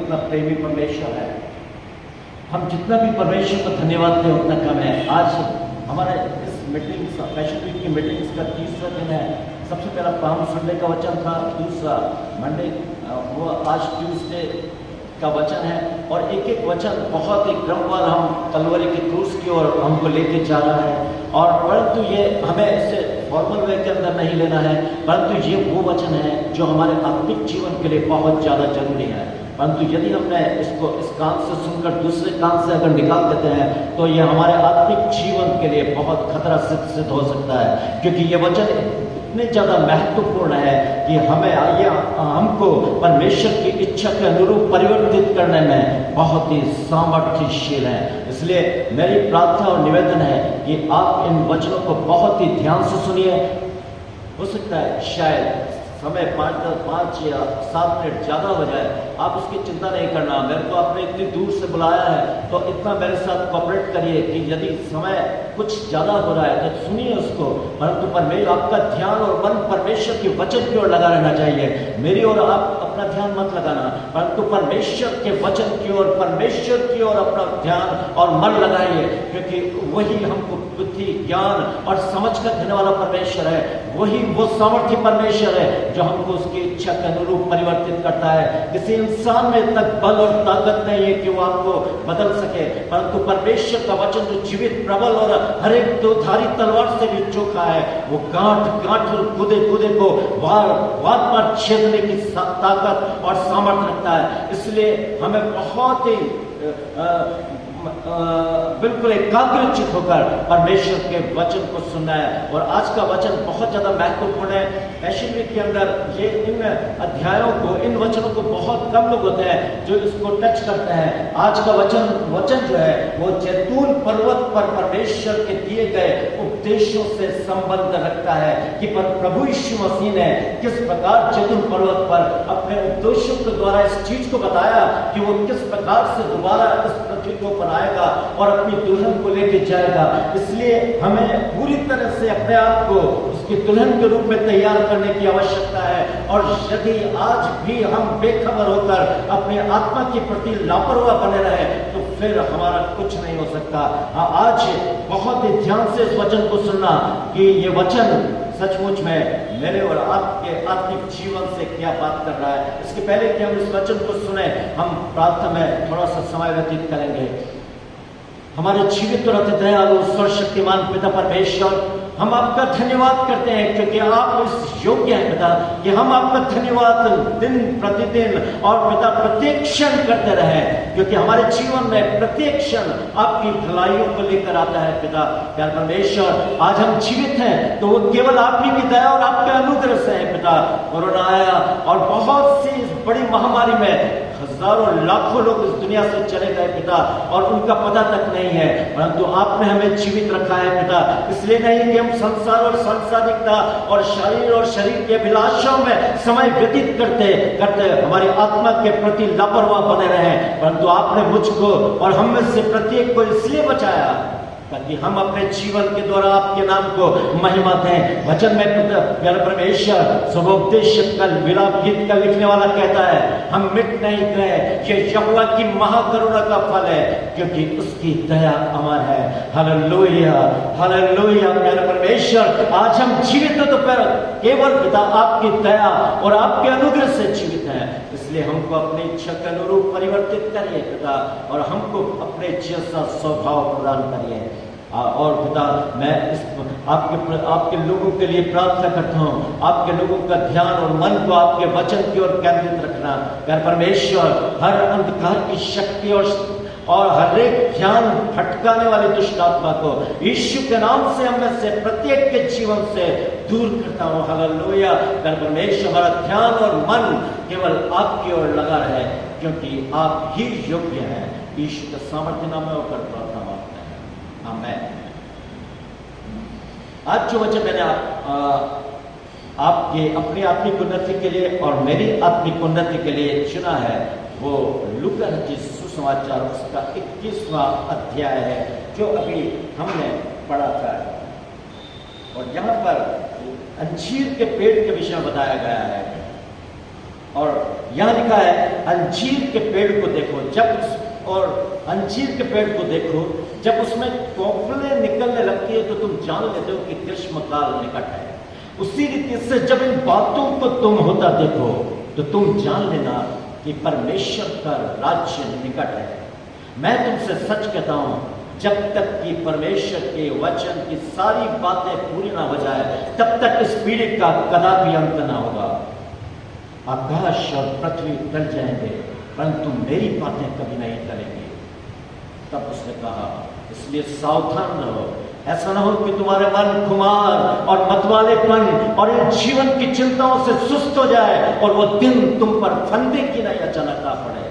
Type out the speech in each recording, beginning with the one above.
कितना प्रेमी परमेश्वर है। हम जितना भी परमेश्वर को धन्यवाद दें उतना कम है। आज हमारे इस मीटिंग्स पैशन वीक की मीटिंग्स का तीसरा दिन है। सबसे पहला पाम संडे का वचन था, दूसरा मंडे वो आज ट्यूसडे का वचन है, और एक एक वचन बहुत ही क्रमवार हम कलवरी के क्रूस की ओर हमको लेके जा रहा है। और परंतु ये हमें इसे फॉर्मल वे के अंदर नहीं लेना है, परंतु ये वो वचन है जो हमारे आत्मिक जीवन के लिए बहुत ज़्यादा जरूरी है। परंतु यदि हमने इसको इस कान से सुनकर दूसरे कान से अगर निकाल देते हैं तो ये हमारे आत्मिक जीवन के लिए बहुत खतरा सिद्ध हो सकता है, क्योंकि ये वचन इतने ज़्यादा महत्वपूर्ण है कि हमें हमको परमेश्वर की इच्छा के अनुरूप परिवर्तित करने में बहुत ही सामर्थ्यशील है। इसलिए मेरी प्रार्थना और निवेदन है कि आप इन वचनों को बहुत ही ध्यान से सुनिए। हो सकता है शायद समय 5 या 7 मिनट ज़्यादा हो जाए, आप उसकी चिंता नहीं करना। मेरे को आपने इतनी दूर से बुलाया है तो इतना मेरे साथ कोऑपरेट करिए कि यदि समय कुछ ज़्यादा हो रहा है तो सुनिए उसको, परंतु परमेश्वर आपका ध्यान और मन परमेश्वर के वचन की ओर लगा रहना चाहिए। मेरी ओर आप अपना ध्यान मत लगाना, परंतु परमेश्वर के वचन की ओर, परमेश्वर की ओर अपना ध्यान और मन लगाइए, क्योंकि वही हमको बुद्धि, ज्ञान और समझ का देने वाला परमेश्वर है। वही वो सामर्थ्य परमेश्वर है जो हमको उसकी इच्छा के अनुरूप परिवर्तित करता है। किसी इंसान में इतना बल और ताकत नहीं है कि वो आपको बदल सके, परंतु परमेश्वर का वचन जो जीवित, प्रबल और हर एक दोधारी तलवार से भी चोखा है, वो गांठ और कूदे को वार छेदने की ताकत और सामर्थ्य रखता है। इसलिए हमें बहुत ही बिल्कुल एकाग्रचित होकर परमेश्वर के वचन को सुनना है। और आज का वचन बहुत ज्यादा महत्वपूर्ण है। पैशन वीक के अंदर ये इन अध्यायों को, इन वचनों को बहुत कम लोग होते हैं जो इसको टच करते हैं। आज का वचन जो है वो जैतून पर्वत पर परमेश्वर के दिए गए उपदेशों से संबंध रखता है कि प्रभु यीशु मसीह ने किस प्रकार जैतून पर्वत पर अपने उपदेशों के द्वारा इस चीज को बताया कि वो किस प्रकार से दोबारा इस पृथ्वी को बनाएगा और अपनी दुल्हन को लेके जाएगा। इसलिए हमें पूरी तरह से अपने आप को उसकी दुल्हन के रूप में तैयार करने की आवश्यकता है। और यदि आज भी हम बेखबर होकर अपने आत्मा के प्रति लापरवाह बने रहे तो फिर हमारा कुछ नहीं हो सकता। आज बहुत ही ध्यान से इस वचन को सुनना कि ये वचन सचमुच में मेरे और आपके आत्मिक जीवन से क्या बात कर रहा है। इसके पहले कि हम इस वचन को सुने, हम प्रार्थना में थोड़ा सा समय व्यतीत करेंगे। हमारे जीवित और अति दयालु सर्वशक्तिमान पिता परमेश्वर, हम आपका धन्यवाद करते हैं क्योंकि आप इस योग्य हैं पिता कि हम आपका धन्यवाद दिन प्रतिदिन और पिता प्रत्येक क्षण करते रहे, क्योंकि हमारे जीवन में प्रत्येक क्षण आपकी भलाइयों को लेकर आता है पिता। प्यार परमेश्वर, आज हम जीवित हैं तो वो केवल आप ही की दया और आपके अनुग्रह से है पिता। कोरोना आया और बहुत सी इस बड़ी महामारी में हजारों लाखों लोग इस दुनिया से चले गए पिता, और उनका पता तक नहीं है, परंतु आपने हमें जीवित रखा है पिता। इसलिए नहीं कि हम संसार और सांसारिकता और शरीर के अभिलाषाओं में समय व्यतीत करते हमारी आत्मा के प्रति लापरवाह बने रहे, परंतु आपने मुझको और हम में से प्रत्येक को इसलिए बचाया ताकि हम अपने जीवन के द्वारा आपके नाम को महिमा दें। वचन में प्यारे परमेश्वर, सुबोपदेश का विलाप गीत का लिखने वाला कहता है, हम मिट नहीं गए, ये यहोवा की महाकरुणा का फल है क्योंकि उसकी दया अमर है। Hallelujah, hallelujah. प्यारे परमेश्वर, आज हम जीवित हैं तो केवल पिता आपकी दया और आपके अनुग्रह से जीवित हैं। इसलिए हमको अपनी इच्छा के अनुरूप परिवर्तित करिए पिता, और हमको अपने जैसा स्वभाव प्रदान करिए। और पिता, मैं इस आपके लोगों के लिए प्रार्थना करता हूँ, आपके लोगों का ध्यान और मन को आपके वचन की ओर केंद्रित रखना। प्यारे परमेश्वर, हर अंधकार की शक्ति और हर एक ध्यान भटकाने वाली दुष्ट आत्मा को यीशु के नाम से हम में से प्रत्येक के जीवन से दूर करता हूँ। हालेलुया। प्यारे परमेश्वर, हमारा ध्यान और मन केवल आपकी ओर लगा रहे, क्योंकि आप ही योग्य हैं। यीशु के सामर्थ्य नाम में होकर प्रार्थना मांगते हैं, आमीन। आज जो वचन मैंने आपके अपनी आत्मिक उन्नति के लिए और मेरी आत्मिक उन्नति के लिए चुना है, वो लूका रचित सुसमाचार उसका 21वां अध्याय है, जो अभी हमने पढ़ा था। और यहाँ पर अंजीर के पेड़ के विषय में बताया गया है। और यहाँ लिखा है अंजीर के पेड़ को देखो, अंजीर के पेड़ को देखो, जब उसमें कोपलें निकलने लगती है तो तुम जान लेते हो कि ग्रीष्म काल निकट है। उसी रीति से जब इन बातों को तुम होता देखो तो तुम जान लेना कि परमेश्वर का राज्य निकट है। मैं तुमसे सच कहता हूं, जब तक कि परमेश्वर के वचन की सारी बातें पूरी ना हो जाए तब तक इस पीढ़ी का कदापि अंत ना होगा। आकाश और पृथ्वी टल जाएंगे परंतु मेरी बातें कभी नहीं टलेंगी। तब उसने कहा, इसलिए सावधान रहो, ऐसा ना हो कि तुम्हारे मन खुमार और मतवालेपन और इन जीवन की चिंताओं से सुस्त हो जाए और वो दिन तुम पर फंदे की नहीं अचानक आ पड़े,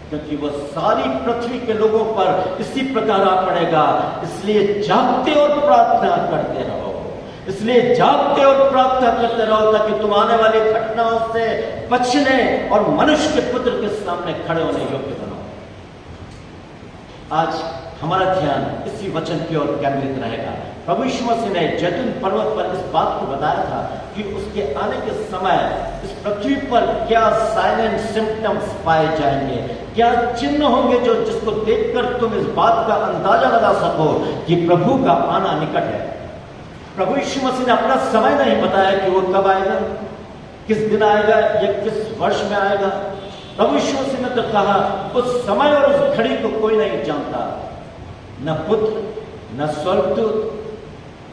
क्योंकि वो सारी पृथ्वी के लोगों पर इसी प्रकार आ पड़ेगा। इसलिए जागते और प्रार्थना करते रहो, इसलिए जागते और प्रार्थना करते रहो ताकि तुम आने वाली घटनाओं से बचने और मनुष्य के पुत्र के सामने खड़े होने योग्य बनो। आज हमारा ध्यान इसी वचन की ओर केंद्रित रहेगा। प्रभु यीशु मसीह ने जैतून पर्वत पर इस बात को बताया था कि उसके आने के समय इस पृथ्वी पर क्या साइन एंड सिम्टम्स पाए जाएंगे, क्या चिन्ह होंगे जो जिसको देखकर तुम इस बात का अंदाजा लगा सको कि प्रभु का आना निकट है। प्रभु यीशु मसीह ने अपना समय नहीं बताया कि वो कब आएगा, किस दिन आएगा या किस वर्ष में आएगा। प्रभु यीशु मसीह ने तो कहा उस समय और उस घड़ी को कोई नहीं जानता, न पुत्र न स्वर्गदूत,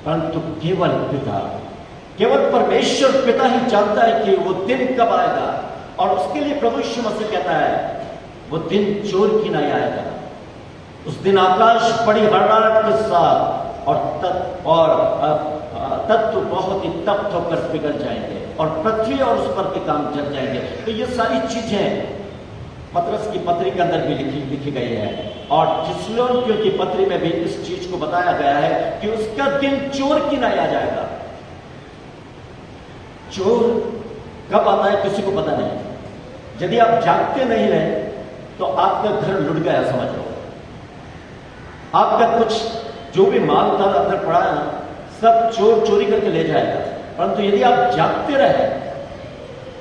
परंतु केवल पिता, केवल परमेश्वर पिता ही जानता है कि वो दिन कब आएगा। और उसके लिए प्रभु यीशु मसीह कहता है वो दिन चोर की नहीं आएगा। उस दिन आकाश बड़ी हड़बड़ाहट के साथ और तत्व बहुत ही तप्त होकर पिघल जाएंगे और पृथ्वी और उस पर के काम जल जाएंगे। तो ये सारी चीजें पतरस की पत्री के अंदर भी लिखी गई है और थिस्सलुनीकियों की पत्री में भी इस चीज को बताया गया है कि उसका दिन चोर की नहीं आ जाएगा। चोर कब आता है किसी को पता नहीं। यदि आप जागते नहीं रहे तो आपका घर लुट गया समझ लो। आपका कुछ जो भी माल था अंदर पड़ा है ना, सब चोर चोरी करके ले जाएगा। परंतु यदि आप जागते रहे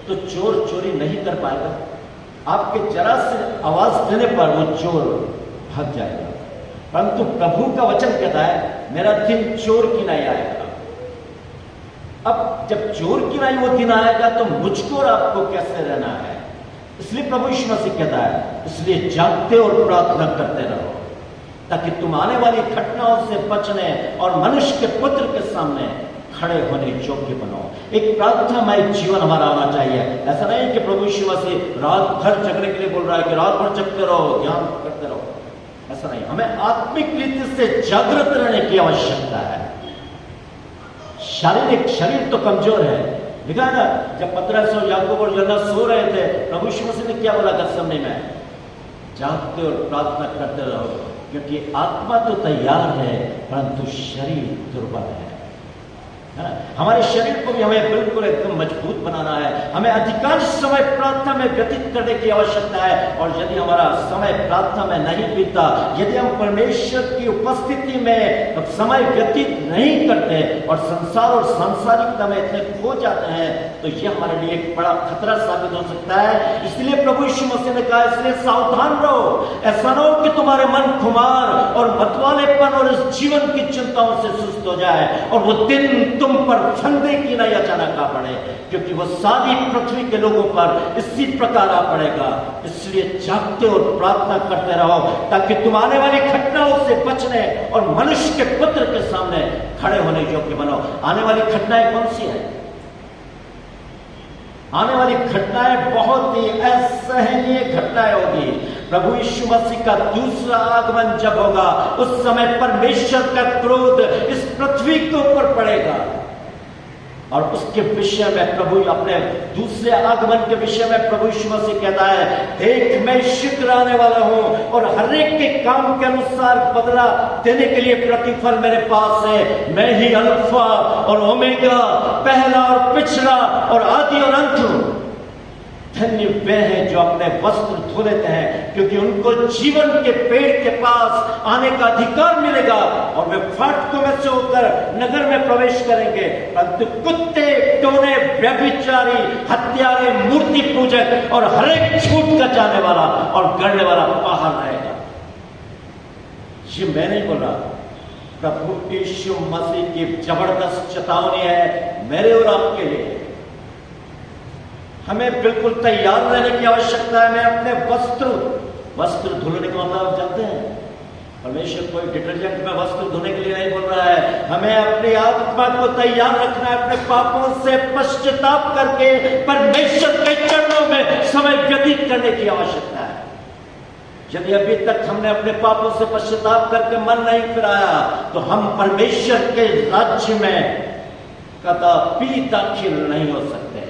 तो चोर चोरी नहीं कर पाएगा। आपके जरा से आवाज देने पर वो चोर भाग जाएगा। परंतु प्रभु का वचन कहता है मेरा दिन चोर की नहीं आएगा। अब जब चोर की नहीं वो दिन आएगा तो मुझको और आपको कैसे रहना है। इसलिए प्रभु यीशु मसीह कहता है इसलिए जागते और प्रार्थना करते रहो ताकि तुम आने वाली घटनाओं से बचने और मनुष्य के पुत्र के सामने खड़े होने योग्य बनो। एक प्रार्थनामय जीवन हमारा होना चाहिए। ऐसा नहीं कि प्रभु यीशु मसीह रात भर जगने के लिए बोल रहा है कि रात भर जगते रहो, ध्यान करते रहो। ऐसा नहीं, हमें आत्मिक रीति से जागृत रहने की आवश्यकता है। शारीरिक शरीर तो कमजोर है। लिखा है ना, जब पतरस और याकूब और यूहन्ना सो रहे थे, प्रभु यीशु मसीह ने क्या बोला गतसमनी में? जागते और प्रार्थना करते रहो, क्योंकि आत्मा तो तैयार है परंतु शरीर दुर्बल है। हमारे शरीर को भी हमें बिल्कुल एकदम मजबूत बनाना है। हमें अधिकांश समय प्रार्थना में व्यतीत करने की आवश्यकता है। और यदि हमारा समय प्रार्थना में नहीं बीतता, यदि हम परमेश्वर की उपस्थिति में समय व्यतीत नहीं करते और संसार और सांसारिकता में इतने खो जाते हैं तो यह हमारे लिए एक बड़ा खतरा साबित हो सकता है। इसलिए प्रभु यीशु मसीह ने कहा इसलिए सावधान रहो, ऐसा ना हो कि तुम्हारे मन खुमार और मतवालेपन और इस जीवन की चिंताओं से सुस्त हो जाए और वो दिन तुम पर फंदे की नहीं अचानक आ पड़े, क्योंकि वो सारी पृथ्वी के लोगों पर इसी प्रकार आ पड़ेगा। इसलिए जागते और प्रार्थना करते रहो ताकि तुम आने वाली घटनाओं से बचने और मनुष्य के पुत्र के सामने खड़े होने योग्य बनो। आने वाली घटनाएं कौन सी है? आने वाली घटनाएं बहुत ही असहनीय घटनाएं होगी। प्रभु यीशु मसीह का दूसरा आगमन जब होगा उस समय परमेश्वर का क्रोध इस पृथ्वी के ऊपर पड़ेगा और उसके विषय में प्रभु अपने दूसरे आगमन के विषय में प्रभु यीशु मसीह कहता है, देख मैं शीघ्र आने वाला हूं और हर एक के काम के अनुसार बदला देने के लिए प्रतिफल मेरे पास है। मैं ही अल्फा और ओमेगा, पहला और पिछला और आदि और अंत हूं। धन्य वे हैं जो अपने वस्त्र धो लेते हैं, क्योंकि उनको जीवन के पेड़ के पास आने का अधिकार मिलेगा और वे फाटकों में से होकर नगर में प्रवेश करेंगे। परंतु कुत्ते, टोने, व्यभिचारी, हत्यारे, मूर्ति पूजक और हर एक झूठ का जाने वाला और गढ़ने वाला बाहर रहेगा। ये मैं नहीं बोल रहा, प्रभु यीशु मसीह की जबरदस्त चेतावनी है मेरे और आपके लिए। हमें बिल्कुल तैयार रहने की आवश्यकता है। हमें अपने वस्त्र धुलने का मतलब आप जानते हैं, परमेश्वर कोई डिटर्जेंट में वस्त्र धोने के लिए नहीं बोल रहा है। हमें अपनी आत्मा को तैयार रखना है, अपने पापों से पश्चाताप करके परमेश्वर के चरणों में समय व्यतीत करने की आवश्यकता है। यदि अभी तक हमने अपने पापों से पश्चाताप करके मन नहीं फिराया तो हम परमेश्वर के राज्य में कदापि दाखिल नहीं हो सकते।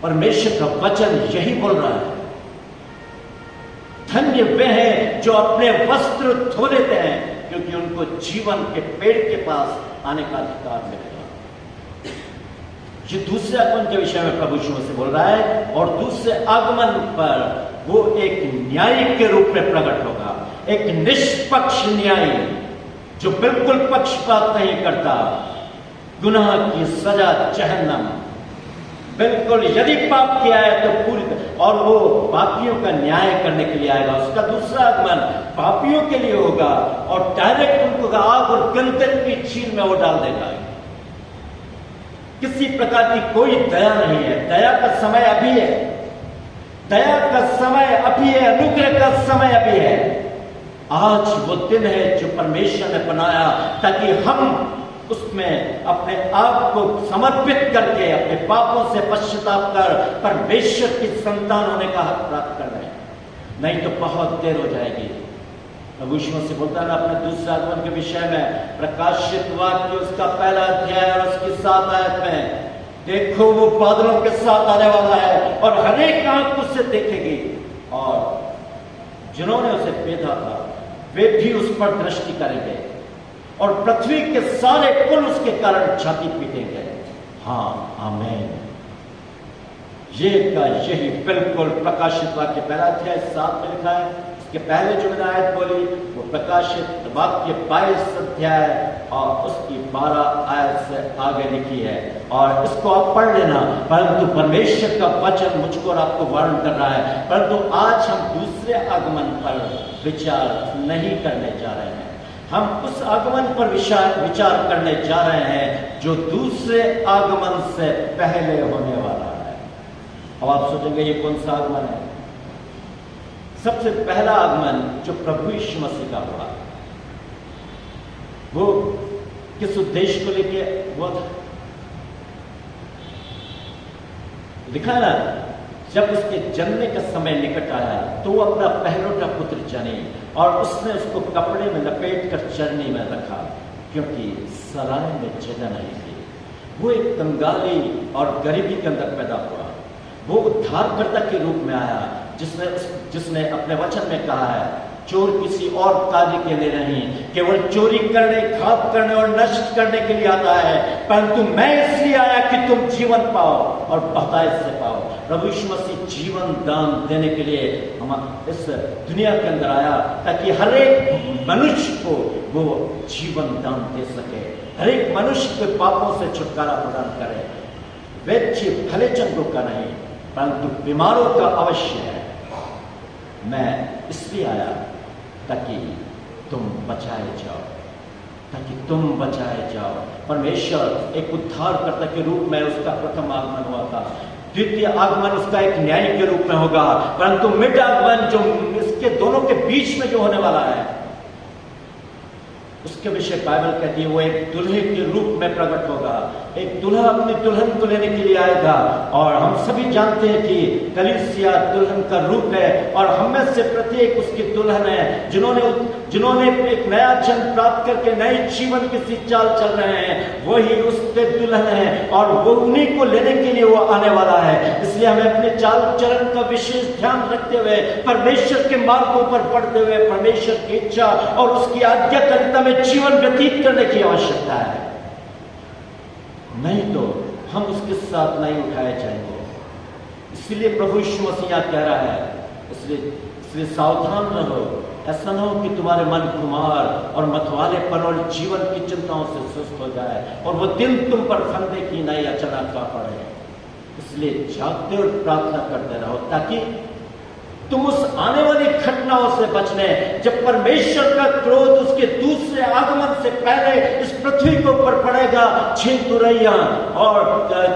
परमेश्वर का वचन यही बोल रहा है, धन्य वे हैं जो अपने वस्त्र धो लेते हैं, क्योंकि उनको जीवन के पेड़ के पास आने का अधिकार मिलेगा। ये दूसरे आगमन के विषय में प्रभु यीशु से बोल रहा है, और दूसरे आगमन पर वो एक न्यायी के रूप में प्रकट होगा, एक निष्पक्ष न्यायी जो बिल्कुल पक्षपात नहीं करता। गुनाह की सजा जहन्नम, बिल्कुल यदि पाप किया है तो पूरी, और वो पापियों का न्याय करने के लिए आएगा। उसका दूसरा आगमन पापियों के लिए होगा और डायरेक्ट उनको आग और गंधक की झील में वो डाल देगा। किसी प्रकार की कोई दया नहीं है। दया का समय अभी है, दया का समय अभी है, अनुग्रह का समय अभी है। आज वो दिन है जो परमेश्वर ने बनाया ताकि हम उसमें अपने आप को समर्पित करके अपने पापों से पश्चाताप कर परमेश्वर की संतान होने का हक प्राप्त कर रहे हैं। नहीं तो बहुत देर हो जाएगी। प्रभु यीशु से बोलता है अपने दूसरे आगमन के विषय में, प्रकाशित वाक्य उसका पहला अध्याय और उसकी 7 आयत में, देखो वो बादलों के साथ आने वाला है और हर एक आंख उससे देखेगी, और जिन्होंने उसे पेधा था वे भी उस पर दृष्टि करेंगे, और पृथ्वी के सारे कुल उसके कारण छाती पीटेंगे। हाँ, आमीन। ये का यही बिल्कुल प्रकाशित वाक्य पहला अध्याय 7 में लिखा है। इसके पहले जो मैंने आयत बोली वो प्रकाशित वाक्य 22 अध्याय और उसकी 12 आयत से आगे लिखी है, और इसको आप पढ़ लेना। परंतु परमेश्वर का वचन मुझको और आपको वर्णन कर रहा है। परंतु आज हम दूसरे आगमन पर विचार नहीं करने जा रहे हैं। हम उस आगमन पर विचार करने जा रहे हैं जो दूसरे आगमन से पहले होने वाला है। अब आप सोचेंगे ये कौन सा आगमन है? सबसे पहला आगमन जो प्रभु यीशु मसीह का हुआ, वो किस उद्देश्य को लेके हुआ था? लिखा है ना, जब उसके जन्मने का समय निकट आया तो वो अपना पहलोटा पुत्र जने, और उसने उसको कपड़े में लपेट कर चरनी में रखा, क्योंकि सराय में जगह नहीं थी। वो एक कंगाली और गरीबी के अंदर पैदा हुआ। वो उद्धारकर्ता के रूप में आया, जिसने अपने वचन में कहा है, चोर किसी और कार्य के लिए नहीं, केवल चोरी करने, घात करने और नष्ट करने के लिए आता है, परंतु मैं इसलिए आया कि तुम जीवन पाओ और बहुतायत से पाओ। प्रभु यीशु मसीह जीवन दान देने के लिए हम इस दुनिया के अंदर आया, ताकि हर एक मनुष्य को वो जीवन दान दे सके, हर एक मनुष्य के पापों से छुटकारा प्रदान करे। वैद्य भले चंदों का नहीं, परंतु बीमारों का अवश्य है। मैं इसलिए आया ताकि तुम बचाए जाओ, ताकि तुम बचाए जाओ। परमेश्वर एक उद्धारकर्ता के रूप में उसका प्रथम आगमन हुआ था। द्वितीय आगमन उसका एक न्यायी के रूप में होगा, परंतु मिड आगमन जो इसके दोनों के बीच में जो होने वाला है, उसके विषय बाइबल कहती है वो एक दुल्हे के रूप में प्रकट होगा। एक दुल्हा अपनी दुल्हन को लेने के लिए आएगा, और हम सभी जानते हैं कि कलीसिया दुल्हन का रूप है, और हम में से प्रत्येक उसकी दुल्हन है, जिन्होंने एक नया जन्म प्राप्त करके नए जीवन की सी चाल चल रहे हैं, वही उसके दुल्हन है, और वो उन्हीं को लेने के लिए वो आने वाला है। इसलिए हमें अपने चाल चलन का विशेष ध्यान रखते हुए, परमेश्वर के मार्गों पर पढ़ते हुए, परमेश्वर की इच्छा और उसकी आज्ञाकारिता में जीवन व्यतीत करने की आवश्यकता है। नहीं तो हम उसके साथ नहीं उठाए जाएंगे। इसलिए प्रभु यीशु मसीह यहाँ कह रहा है, इसलिए सावधान रहो, ऐसा न हो कि तुम्हारे मन खुमार और मतवालेपन और जीवन की चिंताओं से सुस्त हो जाए और वो दिन तुम पर फंदे की नई अचानक आ पड़े। इसलिए जागते और प्रार्थना करते रहो ताकि तुम उस आने वाली घटनाओं से बचने, जब परमेश्वर का क्रोध उसके दूसरे आगमन से पहले इस पृथ्वी के ऊपर पड़ेगा। 6 तुरैया और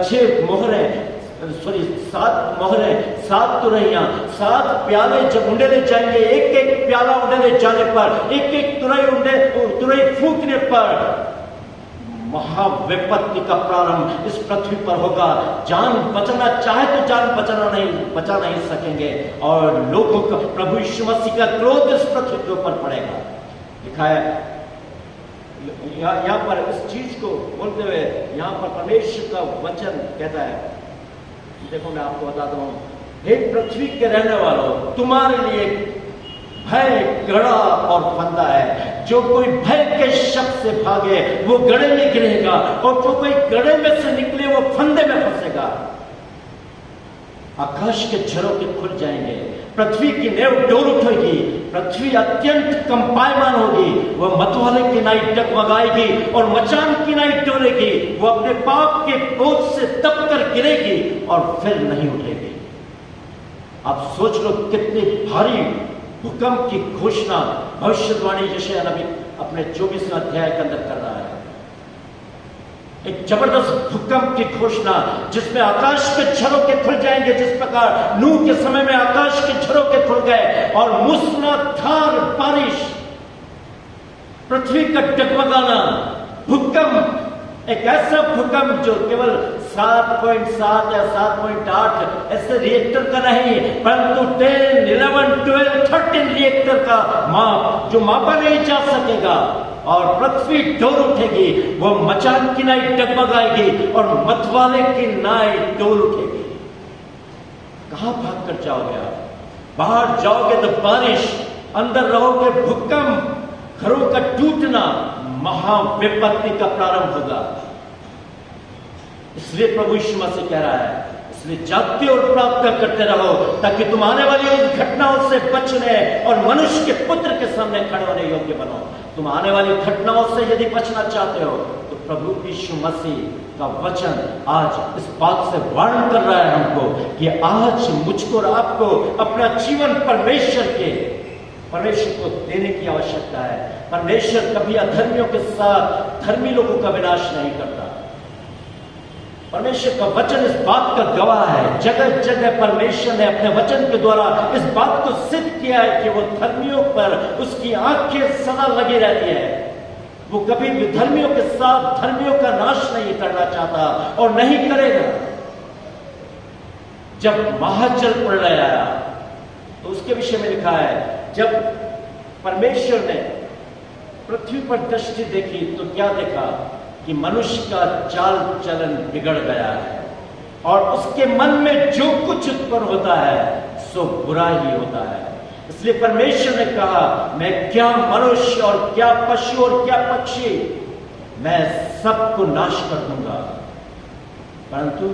6 मोहरें, सॉरी 7 मोहरें, 7 तुरैया, 7 प्याले जब उंडेले जाएंगे, एक एक प्याला उंडेले जाने पर, एक एक तुरई फूकने पर महाविपत्ति का प्रारंभ इस पृथ्वी पर होगा। जान बचना चाहे तो जान बचा नहीं सकेंगे और लोगों का प्रभु यीशु मसीह का क्रोध इस पृथ्वी के ऊपर पड़ेगा। लिखा है यहाँ पर इस चीज को बोलते हुए यहाँ पर परमेश्वर का वचन कहता है, देखो मैं आपको बता दूं, हे पृथ्वी के रहने वालों, तुम्हारे लिए भय गड़ा और फंदा है। जो कोई भय के शब्द से भागे वो गड़े में गिरेगा और जो कोई गड़े में से निकले वो फंदे में फंसेगा। आकाश के झरोखे खुल जाएंगे, पृथ्वी की नेव डोल उठेगी, पृथ्वी अत्यंत कंपायमान होगी, वह मतवाले की नाई डगमगाएगी और मचान की नाई डोलेगी। वो अपने पाप के बोझ से दब कर गिरेगी और फिर नहीं उठेगी। आप सोच लो कितनी भारी भूकंप की घोषणा भविष्यवाणी यशायाह नबी अपने 24वें अध्याय के अंदर कर रहा है। एक जबरदस्त भूकंप की घोषणा जिसमें आकाश के झरोखे खुल जाएंगे, जिस प्रकार नूह के समय में आकाश के झरोखे खुल गए और मूसलाधार बारिश, पृथ्वी का डगमगाना, भूकंप, एक ऐसा भूकंप जो केवल 7.7 या 7.8 ऐसे रिएक्टर का नहीं, परंतु 10, 11, 12, 13 रिएक्टर का माप जो मापा नहीं जा सकेगा और पृथ्वी डोल उठेगी, वो मचान की नाई डगमगाएगी और मतवाले की नाई डोल उठेगी। कहां भाग कर जाओगे आप? बाहर जाओगे तो बारिश, अंदर रहोगे भूकंप, घरों का टूटना, महाविपत्ति का प्रारंभ होगा। इसलिए प्रभु यीशु मसीह कह रहा है, इसलिए जागते और प्रार्थना करते रहो ताकि तुम आने वाली उन घटनाओं से बचने और मनुष्य के पुत्र के सामने खड़े होने योग्य बनो। तुम आने वाली घटनाओं से यदि बचना चाहते हो तो प्रभु यीशु मसीह का वचन आज इस बात से वार्न कर रहा है हमको कि आज मुझको और आपको अपना जीवन परमेश्वर को देने की आवश्यकता है। परमेश्वर कभी अधर्मियों के साथ धर्मी लोगों का विनाश नहीं करता। परमेश्वर का वचन इस बात का गवाह है। जगह जगह परमेश्वर ने अपने वचन के द्वारा इस बात को सिद्ध किया है कि वो धर्मियों पर उसकी आंखें सदा लगी रहती है। वो कभी भी धर्मियों के साथ धर्मियों का नाश नहीं करना चाहता और नहीं करेगा। जब महाजल प्रलय आया तो उसके विषय में लिखा है, जब परमेश्वर ने पृथ्वी पर दृष्टि देखी तो क्या देखा कि मनुष्य का चाल चलन बिगड़ गया है और उसके मन में जो कुछ उत्पन्न होता है सो बुरा ही होता है। इसलिए परमेश्वर ने कहा, मैं क्या मनुष्य और क्या पशु और क्या पक्षी, मैं सबको नाश कर दूंगा। परंतु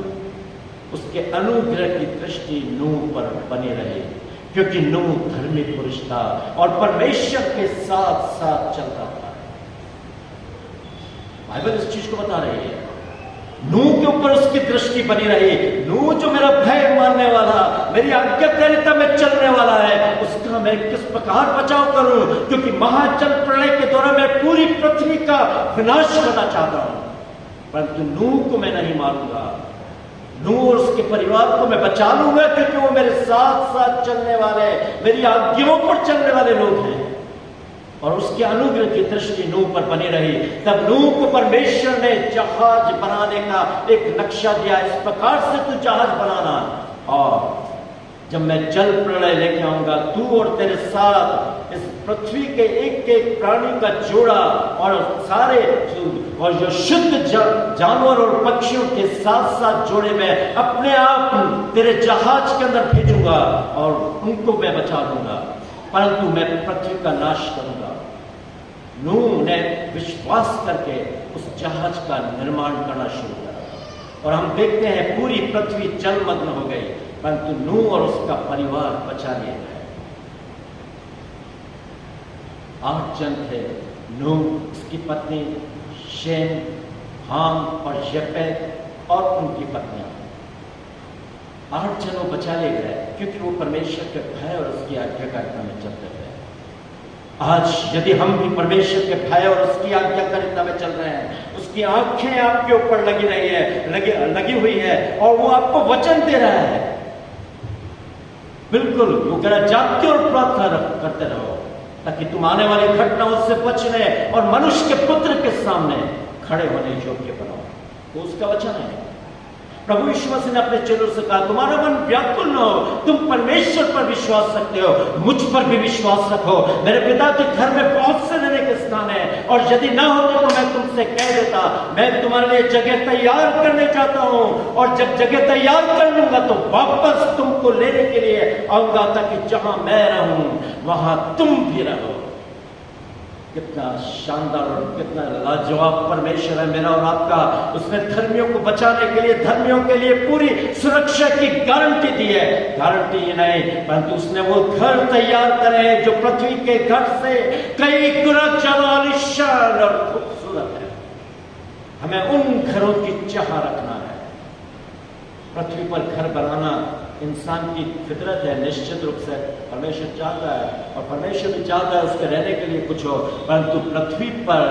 उसके अनुग्रह की दृष्टि नूह पर बनी रही, क्योंकि नूह धर्मी पुरुष था और परमेश्वर के साथ साथ चलता था। बाइबल इस चीज को बता रही है। नूह के ऊपर उसकी दृष्टि बनी रही। नूह जो मेरा भय मानने वाला, मेरी आज्ञाकारिता में चलने वाला है, उसका मैं किस प्रकार बचाव करूं, क्योंकि महाजल प्रलय के दौरान मैं पूरी पृथ्वी का विनाश करना चाहता हूं। परंतु नूह को मैं नहीं मारूंगा। नूह और उसके परिवार को मैं बचा लूंगा, क्योंकि वो मेरे साथ साथ चलने वाले, मेरी आज्ञाओं पर चलने वाले लोग हैं। और उसके अनुग्रह की दृष्टि नूह पर बनी रही। तब नूह को परमेश्वर ने जहाज बनाने का एक नक्शा दिया, इस प्रकार से तू जहाज बनाना, और जब मैं जल प्रलय लेके आऊंगा, तू और तेरे साथ इस पृथ्वी के एक एक प्राणी का जोड़ा और सारे जो शुद्ध जानवर और पक्षियों के साथ साथ जोड़े में अपने आप तेरे जहाज के अंदर भेजूंगा और उनको मैं बचा लूंगा, परंतु मैं पृथ्वी का नाश करूंगा। नूह ने विश्वास करके उस जहाज का निर्माण करना शुरू किया और हम देखते हैं पूरी पृथ्वी जलमग्न हो गई। परंतु नूह और उसका परिवार बचा लिए गए। 8 जन थे, नूह, उसकी पत्नी, शेम, हाम और यपेत और उनकी पत्नियां। 8 जनों बचा लिए गए क्योंकि वो परमेश्वर के भय और उसकी आज्ञाकारिता में चलते थे। आज यदि हम भी परमेश्वर के भय और उसकी आज्ञाकारिता में चल रहे हैं, उसकी आंखें आपके ऊपर लगी रही है, लगी हुई है, और वो आपको वचन दे रहा है, बिल्कुल वो कह रहा है जागते और प्रार्थना करते रहो ताकि तुम आने वाली घटनाओं से बचने और मनुष्य के पुत्र के सामने खड़े होने योग्य बनो। तो उसका वचन है। प्रभु यीशु मसीह ने अपने चेलों से कहा, तुम्हारा मन व्याकुल न हो, तुम परमेश्वर पर विश्वास रखते हो, मुझ पर भी विश्वास रखो। मेरे पिता के घर में बहुत से रहने के स्थान है, और यदि ना होते तो मैं तुमसे कह देता, मैं तुम्हारे लिए जगह तैयार करने चाहता हूं, और जब जगह तैयार कर लूंगा तो वापस तुमको लेने के लिए आऊंगा, ताकि जहां मैं रहूं वहां तुम भी रहो। कितना शानदार और कितना लाजवाब परमेश्वर है मेरा और आपका। उसने धर्मियों को बचाने के लिए, धर्मियों के लिए पूरी सुरक्षा की गारंटी दी है। गारंटी ही नहीं, परंतु उसने वो घर तैयार करे जो पृथ्वी के घर से कई गुना ज्यादा आलीशान और खूबसूरत है। हमें उन घरों की चाह रखना है। पृथ्वी पर घर बनाना इंसान की फितरत है, निश्चित रूप से परमेश्वर चाहता है, और परमेश्वर भी चाहता है उसके रहने के लिए कुछ हो, परंतु पृथ्वी पर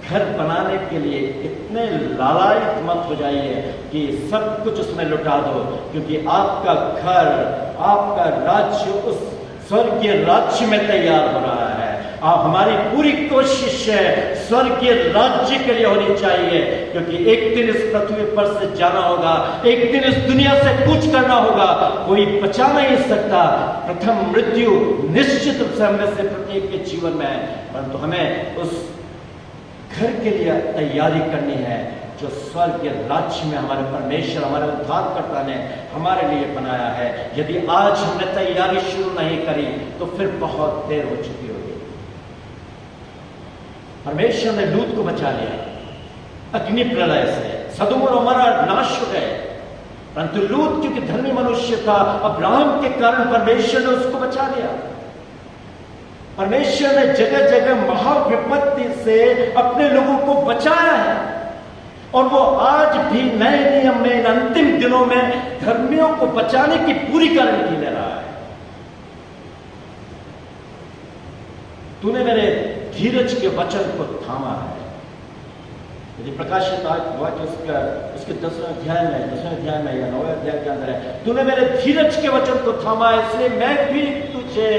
घर बनाने के लिए इतने लालायित मत हो जाइए कि सब कुछ उसमें लुटा दो, क्योंकि आपका घर, आपका राज्य उस स्वर्गीय राज्य में तैयार हो रहा है। हमारी पूरी कोशिश है स्वर्गीय राज्य के लिए होनी चाहिए, क्योंकि एक दिन इस पृथ्वी पर से जाना होगा, एक दिन इस दुनिया से कूच करना होगा, कोई बचा नहीं सकता। प्रथम मृत्यु निश्चित रूप से हमें से प्रत्येक के जीवन में है, परंतु हमें उस घर के लिए तैयारी करनी है जो स्वर्गीय राज्य में हमारे परमेश्वर, हमारे उद्धारकर्ता ने हमारे लिए बनाया है। यदि आज हमने तैयारी शुरू नहीं करी तो फिर बहुत देर हो चुकी होगी। परमेश्वर ने लूत को बचा लिया अग्नि प्रलय से, सदोम और अमोरा नाश हो गए, परंतु लूत क्योंकि धर्मी मनुष्य था, अब्राहम के कारण परमेश्वर ने उसको बचा लिया। परमेश्वर ने जगह जगह महाविपत्ति से अपने लोगों को बचाया है, और वो आज भी नए नियम में, इन अंतिम दिनों में धर्मियों को बचाने की पूरी गारंटी ले रहा है। तूने मेरे धीरज के वचन को थामा है। यदि प्रकाशित वाक्य उसके 10वें अध्याय में या 9वें अध्याय के अंदर है, तूने मेरे धीरज के वचन को थामा है, इसलिए मैं भी तुझे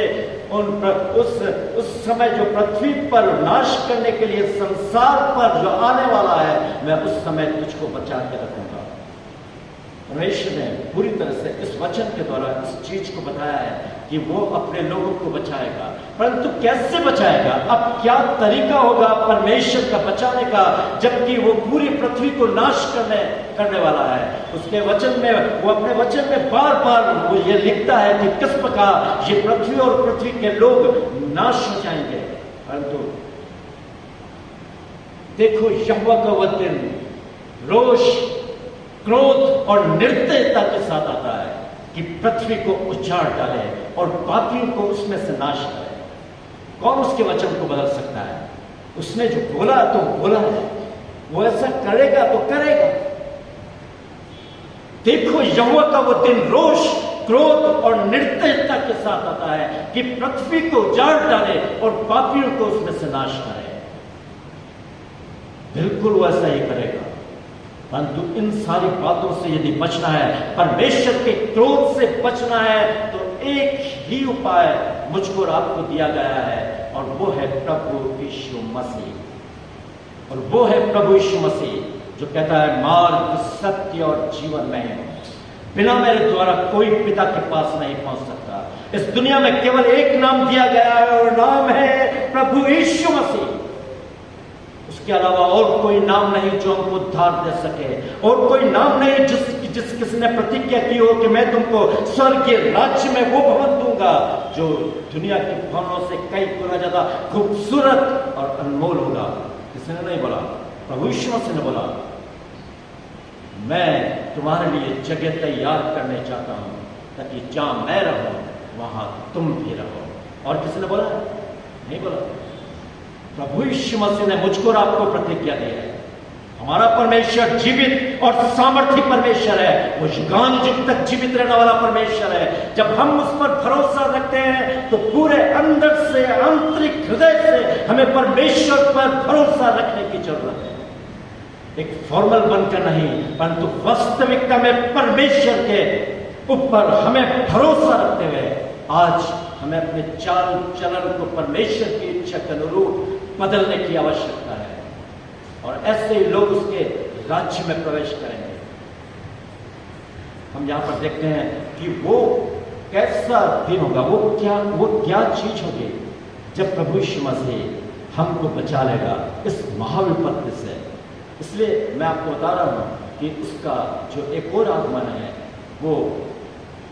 उस समय जो पृथ्वी पर नाश करने के लिए संसार पर जो आने वाला है, मैं उस समय तुझको बचा के रखूंगा। परमेश्वर ने पूरी तरह से इस वचन के द्वारा इस चीज को बताया है कि वो अपने लोगों को बचाएगा, परंतु कैसे बचाएगा, अब क्या तरीका होगा परमेश्वर का बचाने का, जबकि वो पूरी पृथ्वी को नाश करने वाला है। उसके वचन में, वो अपने वचन में बार बार वो ये लिखता है कि किस प्रकार ये पृथ्वी और पृथ्वी के लोग नाश हो जाएंगे। परंतु देखो, यहोवा का वह दिन रोष, क्रोध और निर्दयता के साथ आता है कि पृथ्वी को उजाड़ डाले और पापियों को उसमें से नाश करे। कौन उसके वचन को बदल सकता है? उसने जो बोला तो बोला है, वो ऐसा करेगा तो करेगा। देखो, यहोवा का वो दिन रोष, क्रोध और निर्दयता के साथ आता है कि पृथ्वी को उजाड़ डाले और पापियों को उसमें से नाश करे। बिल्कुल वो ऐसा ही करेगा, परंतु इन सारी बातों से यदि बचना है, परमेश्वर के क्रोध से बचना है, तो एक ही उपाय मुझको और आपको दिया गया है, और वो है प्रभु यीशु मसीह। और वो है प्रभु यीशु मसीह जो कहता है, मार्ग, सत्य और जीवन में है, बिना मेरे द्वारा कोई पिता के पास नहीं पहुंच सकता। इस दुनिया में केवल एक नाम दिया गया है, और नाम है प्रभु यीशु मसीह। उसके अलावा और कोई नाम नहीं जो हमको उद्धार दे सके, और कोई नाम नहीं जिस किसी ने प्रतिज्ञा की हो कि मैं तुमको स्वर्गीय राज्य में वो भवन दूंगा जो दुनिया के भवनों से कई गुना ज्यादा खूबसूरत और अनमोल होगा। किसी ने नहीं बोला, प्रभु यीशु मसीह ने बोला, मैं तुम्हारे लिए जगह तैयार करने चाहता हूं, ताकि जहां मैं रहूं वहां तुम भी रहो। और किसने बोला? नहीं बोला। प्रभु यीशु मसीह ने मुझको और आपको प्रतिज्ञा दी है। हमारा परमेश्वर जीवित और सामर्थी परमेश्वर है, वो युगान युग तक जीवित रहने वाला परमेश्वर है। जब हम उस पर भरोसा रखते हैं तो पूरे अंदर से, आंतरिक हृदय से हमें परमेश्वर पर भरोसा रखने की जरूरत है। एक फॉर्मल बनकर नहीं, परंतु वास्तविकता में परमेश्वर के ऊपर हमें भरोसा रखते हुए आज हमें अपने चाल चलन को परमेश्वर की इच्छा के अनुरूप बदलने की आवश्यकता है, और ऐसे ही लोग उसके राज्य में प्रवेश करेंगे। हम यहां पर देखते हैं कि वो कैसा दिन होगा, वो क्या चीज होगी जब प्रभु यीशु मसीह हमको बचा लेगा इस महाविपत्ति से। इसलिए मैं आपको बता रहा हूं कि उसका जो एक और आगमन है वो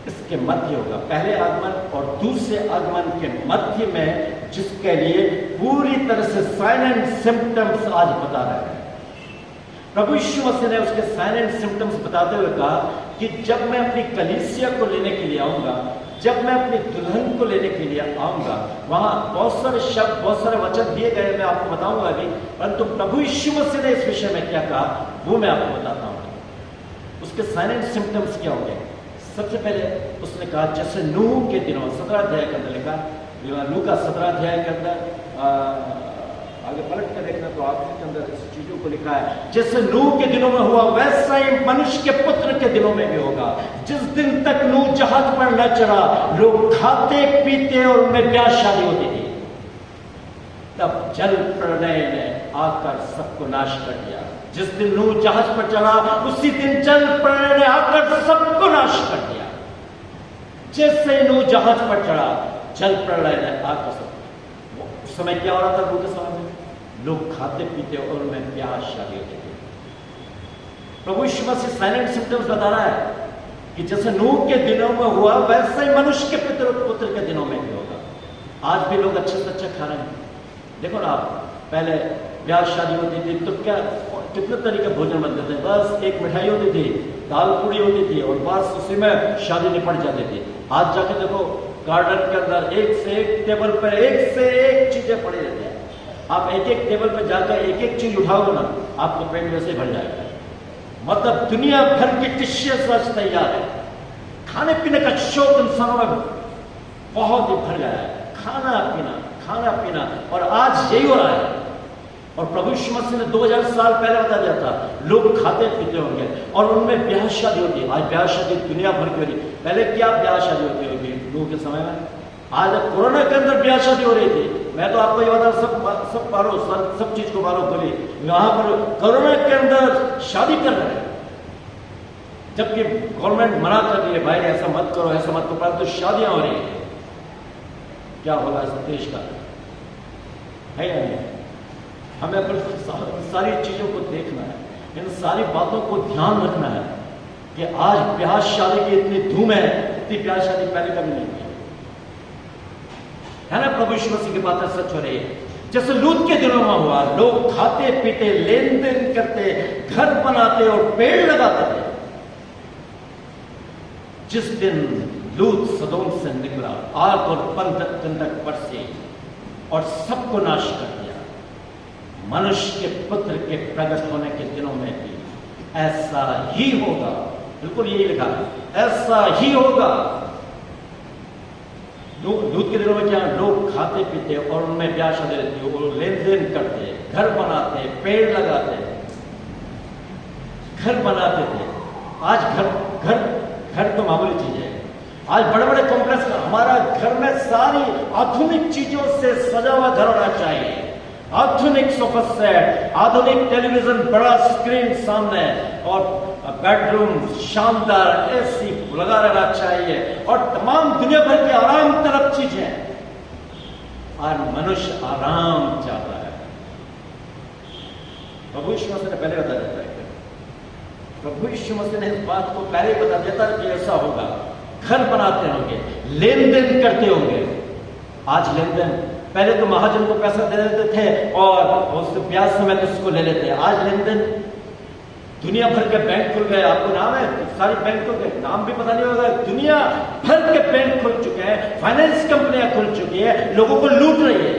इसके मध्य होगा। पहले आगमन और दूसरे आगमन के मध्य में, जिसके लिए पूरी तरह से साइन एंड सिम्टम्स आज बता रहे हैं। प्रभु यीशु मसीह ने उसके साइन एंड सिम्टम्स बताते हुए कहा कि जब मैं अपनी कलीसिया को लेने के लिए आऊंगा, जब मैं अपनी दुल्हन को लेने के लिए आऊंगा, वहां बहुत सारे शब्द, बहुत सारे वचन दिए गए, मैं आपको बताऊंगा अभी, परंतु प्रभु यीशु मसीह ने इस विषय में क्या कहा वो मैं आपको बताता हूं। उसके साइन एंड सिम्टम्स क्या होंगे? सबसे पहले उसने कहा जैसे नूह के दिनों, 17 अध्याय के अंदर लिखा, नूह का 17 अध्याय के अंदर आगे पलट कर देखना तो आखिर के अंदर इस चीजों को लिखा है, जैसे नूह के दिनों में हुआ वैसा ही मनुष्य के पुत्र के दिनों में भी होगा। जिस दिन तक नूह जहाज पर न चढ़ा, लोग खाते पीते और उनमें ब्याह शादी होती थी, तब जल प्रलय ने आकर सबको नाश कर दिया। जिस दिन नूह जहाज पर चढ़ा उसी दिन जल प्रलय ने आकर सबको नाश कर दिया। जैसे नूह जहाज पर चढ़ा, जल प्रलय ने आकर सब, उस समय क्या हो रहा था? नूह के समय में लोग खाते पीते और उनमें ब्याह शादी होती थी। प्रभु यीशु मसीह साइन एंड सिम्टम्स बता रहा है कि जैसे नूह के दिनों में हुआ वैसे ही मनुष्य के पुत्र के दिनों में भी होगा। आज भी लोग अच्छे से अच्छा खा रहे हैं। देखो ना, आप पहले ब्याह शादी होती थी तो क्या कितने तरीके भोजन बनते थे, बस एक मिठाई होती थी, दाल पूड़ी होती थी और बस उसी में शादी निपट जाती थी। आज जाके देखो गार्डन के अंदर एक से एक टेबल पर एक से एक चीजें पड़ी रहती है। आप एक एक टेबल पर जाकर एक एक चीज उठाओगे ना, आपको पेट वैसे भर जाएगा। मतलब दुनिया भर की डिशेस आज तैयार है। खाने पीने का शौक इंसानों में बहुत ही भर गया है, खाना पीना, और आज यही हो रहा है। और प्रभु यीशु मसीह ने 2000 साल पहले बता दिया था, लोग खाते पीते होंगे और उनमें ब्याह शादी होती है। आज ब्याह शादी दुनिया भर की हो रही। पहले क्या ब्याह शादी होती होगी नूह के समय में? आज कोरोना के अंदर ब्याह शादी हो रही थी। मैं तो आपको ये बता, सब चीज को मारो बोली, वहां पर कोरोना के अंदर शादी कर रहे हैं, जबकि गवर्नमेंट मना कर रही है, भाई ऐसा मत करो, ऐसा मत करो, तो शादियां हो रही है। क्या होगा इस देश का? है या नहीं? हमें अपनी सारी चीजों को देखना है, इन सारी बातों को ध्यान रखना है कि आज ब्याह शादी की इतनी धूम है, इतनी ब्याह शादी पहले कभी नहीं की है ना। प्रभु यीशु मसीह की बातें सच हो रही है। जैसे लूत के दिनों में हुआ, लोग खाते पीते, लेन देन करते, घर बनाते और पेड़ लगाते थे। जिस दिन लूत सदोम से निकला, आग और गंधक बरसी और सबको नाश कर दिया। मनुष्य के पुत्र के प्रकट होने के दिनों में भी ऐसा ही होगा। बिल्कुल यही लिखा है, ऐसा ही होगा। लूत के दिनों में क्या? लोग खाते पीते और उनमें ब्याह शादी रहती, वो लेन देन करते, घर बनाते, पेड़ लगाते, घर बनाते थे। आज घर तो मामूली चीज है। आज बड़े बड़े कॉम्प्लेक्स, हमारा घर में सारी आधुनिक चीजों से सजा हुआ घर होना चाहिए। आधुनिक सोफा सेट, आधुनिक टेलीविजन, बड़ा स्क्रीन सामने और बेडरूम शानदार एसी लगा रहना चाहिए और तमाम दुनिया भर की आराम तलब चीजें। और मनुष्य आराम चाहता है। प्रभु यीशु मसीह ने पहले बता देता है, प्रभु यीशु मसीह ने इस बात को पहले बता देता है कि ऐसा होगा। घर बनाते होंगे, लेन देन करते होंगे। आज लेन देन, पहले तो महाजन को पैसा दे देते थे और उस ब्याज समेत उसको ले लेते। आज लेन देन दुनिया भर के बैंक खुल गए, आपको नाम है, सारी बैंकों के नाम भी पता नहीं होगा। दुनिया भर के बैंक खुल चुके हैं, फाइनेंस कंपनियां खुल चुकी है, लोगों को लूट रही है।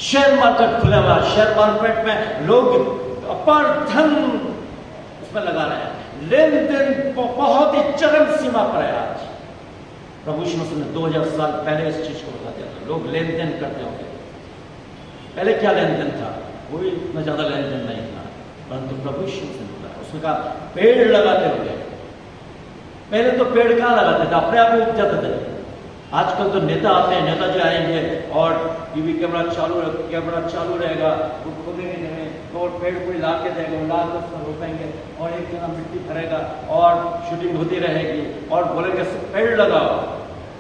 शेयर मार्केट खुला हुआ, शेयर मार्केट में लोग अपार धन उसमें लगा रहे हैं, लेन देन बहुत ही चरम सीमा पर है आज। प्रभु यीशु मसीह ने 2000 साल पहले इस चीज को बता दिया था। लोग लेन देन करते होंगे, पहले क्या लेन देन था? कोई इतना ज्यादा लेन देन नहीं था, परंतु प्रभु यीशु मसीह ने बताया, उसने कहा पेड़ लगाते होंगे। पहले तो पेड़ कहाँ लगाते थे? अपने आप ही उग जाते थे। आजकल तो नेता आते हैं, नेताजी आएंगे और टीवी कैमरा चालू रहेगा, वो खोलेंगे नहीं, तो पेड़ कोई ला के देगा, ला कर उसमें रोपेंगे और एक जना मिट्टी भरेगा और शूटिंग होती रहेगी और बोलेंगे पेड़ लगाओ,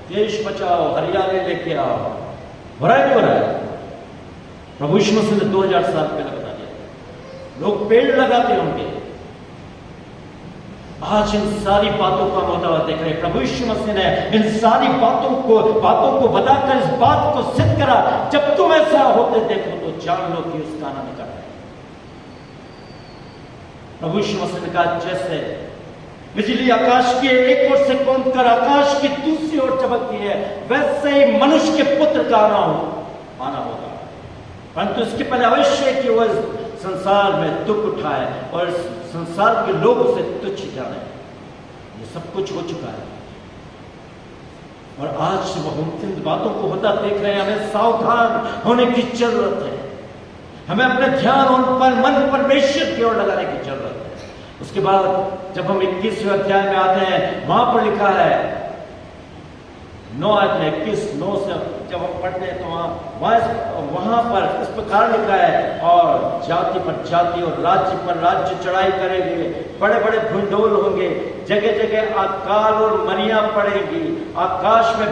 देश बचाओ, हरियाली लेके आओ। हो रहा है नहीं हो रहा है? प्रभु यीशु मसीह ने 2000 साल पहले बता दिया, लोग पेड़ लगाते होंगे। आज इन सारी बातों का होता हुआ देख रहे हैं। प्रभु यीशु मसीह ने इन सारी बातों को बताकर इस बात को सिद्ध करा, जब तुम ऐसा होते देखो तो जान लो कि उसका आना निकट है। प्रभु यीशु मसीह ने कहा, जैसे बिजली आकाश की एक ओर से कौंध कर आकाश की दूसरी ओर चमकती है, वैसे ही मनुष्य के पुत्र का आना होगा। परंतु इसके पहले अवश्य है कि वह संसार में दुख उठाए और संसार के लोग उसे तुच्छ जाने। ये सब कुछ हो चुका है और आज हम इन बातों को होता देख रहे हैं। हमें सावधान होने की जरूरत है। हमें अपने ध्यान उन पर, मन परमेश्वर की ओर लगाने की जरूरत है। उसके बाद जब हम 21वें अध्याय में आते हैं, वहां पर लिखा है 9:21 से जब हम पढ़ते हैं तो वहां पर इस प्रकार लिखा है, और जाति पर जाति और राज्य पर राज्य चढ़ाई करेंगे, बड़े बड़े भूंडोल होंगे, जगह जगह अकाल और मरियां पड़ेगी, आकाश में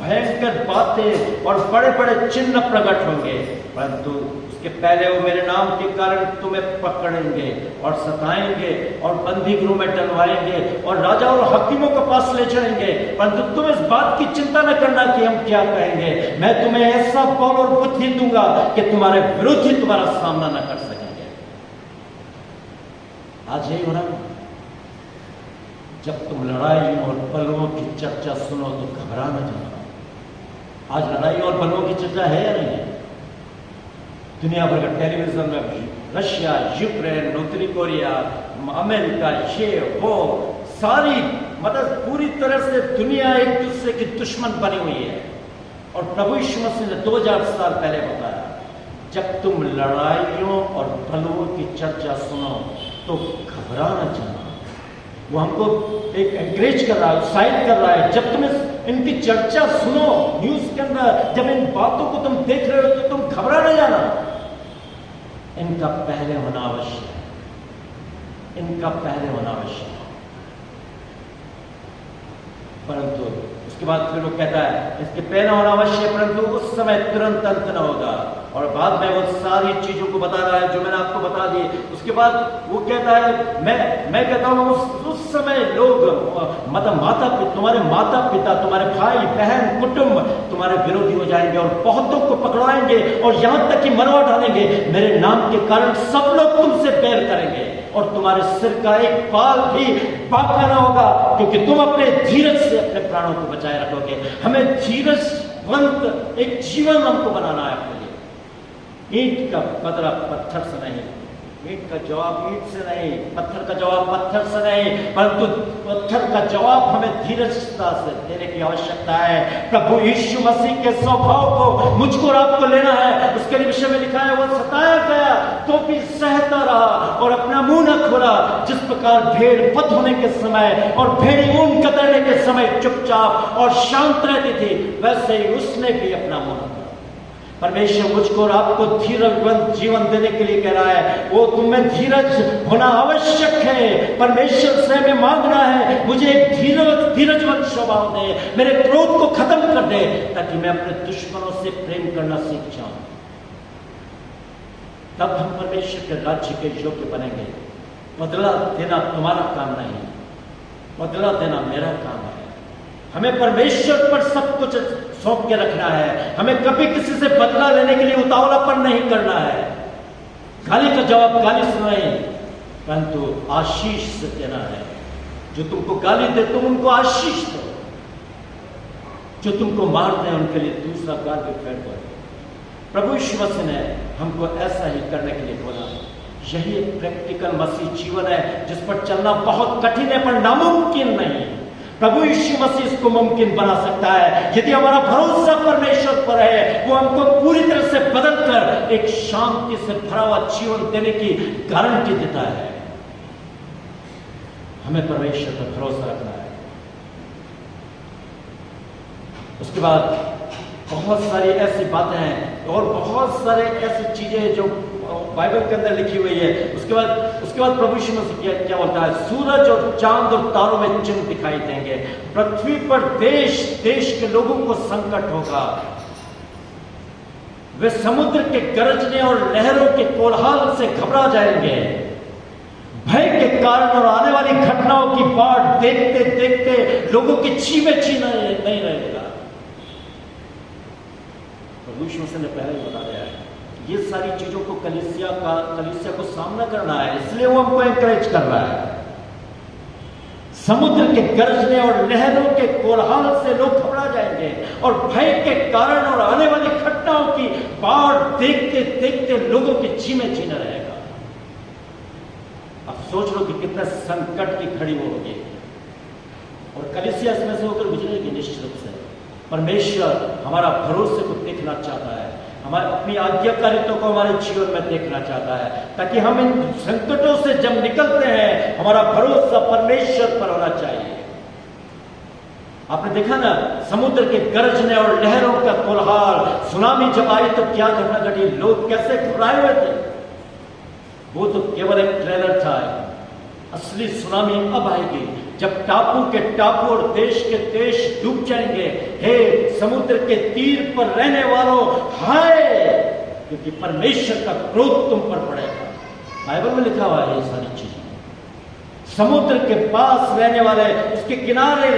भयंकर बातें और बड़े बड़े चिन्ह प्रकट होंगे। परंतु उसके पहले वो मेरे नाम के कारण तुम्हें पकड़ेंगे और सताएंगे और बंदी गृह में डलवाएंगे और राजा और हकीमों के पास ले जाएंगे। परंतु तुम इस बात की चिंता न करना कि हम क्या कहेंगे। मैं तुम्हें ऐसा बल और बुद्धि दूंगा कि तुम्हारे विरुद्ध ही तुम्हारा सामना न कर सकेंगे। आज यही हो रहा है। जब तुम लड़ाई और बलों की चर्चा सुनो तो घबरा न जाना। आज लड़ाई और बलों की चर्चा है या नहीं है? दुनिया भर का टेलीविजन में रशिया, यूक्रेन, उत्तरी कोरिया, अमेरिका, ये वो सारी मतलब पूरी तरह से दुनिया एक दूसरे की दुश्मन बनी हुई है। और प्रभु यीशु मसीह ने 2000 साल पहले बताया, जब तुम लड़ाइयों और बलों की चर्चा सुनो तो घबरा न जाना। वो हमको एक एनकरेज कर रहा है, उत्साहित कर रहा है। जब तुम इनकी चर्चा सुनो न्यूज के अंदर, जब इन बातों को तुम देख रहे हो तो तुम घबरा न जाना। इनका पहले होना आवश्यक है, इनका पहले होना आवश्यक है। परंतु उसके बाद फिर वो कहता है इसके पहले होना आवश्यक, परंतु उस समय तुरंत अंत न होगा। और बाद में वो सारी चीजों को बता रहा है जो मैंने आपको बता दी। उसके बाद वो कहता है मैं कहता हूं उस समय लोग मतलब तुम्हारे माता पिता, तुम्हारे भाई बहन, कुटुंब तुम्हारे विरोधी हो जाएंगे और बहुतों को पकड़वाएंगे और यहां तक कि मरवा डालेंगे। मेरे नाम के कारण सब लोग तुमसे बैर करेंगे और तुम्हारे सिर का एक बाल भी बाका ना होगा, क्योंकि तुम अपने धीरज से अपने प्राणों को बचाए रखोगे। हमें धीरजवंत एक जीवन हमको बनाना है अपने लिए। ईंट का बदला पत्थर से नहीं, ईंट का जवाब ईंट से नहीं, पत्थर का जवाब पत्थर से नहीं, परंतु पत्थर का जवाब हमें धीरजता से देने की आवश्यकता है। प्रभु यीशु मसीह के स्वभाव को मुझको और आपको लेना है। उसके विषय में लिखा है वो सताया गया तो भी सहता रहा और अपना मुंह न खोला। जिस प्रकार भेड़ बंद होने के समय और भेड़ी ऊन कतरने के समय चुपचाप और शांत रहती थी, वैसे ही उसने भी अपना मुंह न खोला। परमेश्वर मुझको और आपको धीरजवंत जीवन देने के लिए कह रहा है। वो तुम्हें धीरज होना आवश्यक है। परमेश्वर से हमें मांगना है मुझे एक धीरजवंत स्वभाव दे, मेरे क्रोध को खत्म कर दे, ताकि मैं अपने दुश्मनों से प्रेम करना सीख जाऊं। तब हम परमेश्वर के राज्य के योग्य बनेंगे। बदला देना तुम्हारा काम नहीं, बदला देना मेरा काम है। हमें परमेश्वर पर सब कुछ सौंप के रखना है। हमें कभी किसी से बदला लेने के लिए उतावलापन नहीं करना है। गाली का जवाब गाली से नहीं, परंतु आशीष से देना है। जो तुमको गाली दे तुम उनको आशीष दो, जो तुमको मारते हैं उनके लिए दूसरा गाल भी फेर दो। प्रभु यीशु मसीह ने हमको ऐसा ही करने के लिए बोला। यही एक प्रैक्टिकल मसीह जीवन है जिस पर चलना बहुत कठिन है पर नामुमकिन नहीं। प्रभु यीशु मसीह इसको मुमकिन बना सकता है यदि हमारा भरोसा परमेश्वर पर है। वो हमको पूरी तरह से बदलकर एक शांति से भरा हुआ जीवन देने की गारंटी देता है। हमें परमेश्वर पर भरोसा रखना है। उसके बाद बहुत सारी ऐसी बातें हैं और बहुत सारे ऐसी चीजें जो बाइबल के अंदर लिखी हुई है। उसके बाद प्रभु यीशु मसीह क्या बोलता है? सूरज और चांद और तारों में चिन्ह दिखाई देंगे, पृथ्वी पर देश देश के लोगों को संकट होगा, वे समुद्र के गरजने और लहरों के कोलाहल से घबरा जाएंगे, भय के कारण और आने वाली घटनाओं की बाट देखते देखते लोगों के जी में जी नहीं रहेगा। प्रभु यीशु मसीह ने पहले ही बता दिया है ये सारी चीजों को कलीसिया को सामना करना है, इसलिए वो हमको एनकरेज कर रहा है। समुद्र के गरजने और लहरों के कोलाहल से लोग घबरा जाएंगे और भय के कारण और आने वाली घटनाओं की बाट देखते देखते लोगों के जी में जी न रहेगा। अब सोच लो कि कितने संकट की घड़ी वो होगी और कलीसिया इसमें से होकर गुजरेगी। निश्चित रूप से परमेश्वर हमारा भरोसे को देखना चाहता है, हमारे अपनी आज्ञाकारिता को हमारे जीवन में देखना चाहता है, ताकि हम इन संकटों से जब निकलते हैं हमारा भरोसा परमेश्वर पर होना चाहिए। आपने देखा ना समुद्र के गरजने और लहरों का कोलाहल, सुनामी जब आई तो क्या घटना घटी, लोग कैसे घबराए हुए थे। वो तो केवल एक ट्रेलर था, असली सुनामी अब आएगी जब टापू के टापू और देश के देश डूब जाएंगे। हे समुद्र के तीर पर रहने वालों हाय, क्योंकि परमेश्वर का क्रोध तुम पर पड़ेगा। बाइबल में लिखा हुआ है ये सारी चीजें। समुद्र के पास रहने वाले, उसके किनारे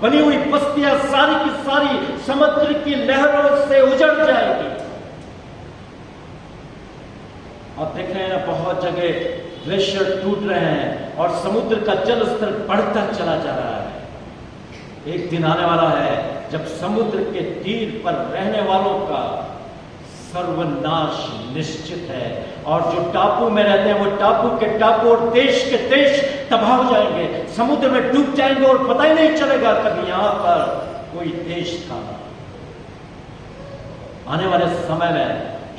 बनी हुई बस्तियां सारी की सारी समुद्र की लहरों से उजड़ जाएगी। आप देख रहे हैं बहुत जगह ग्लेशियर टूट रहे हैं और समुद्र का जल स्तर बढ़ता चला जा रहा है। एक दिन आने वाला है जब समुद्र के तीर पर रहने वालों का सर्वनाश निश्चित है और जो टापू में रहते हैं वो टापू के टापू और देश के देश तबाह हो जाएंगे, समुद्र में डूब जाएंगे और पता ही नहीं चलेगा कभी यहां पर कोई देश था। आने वाले समय में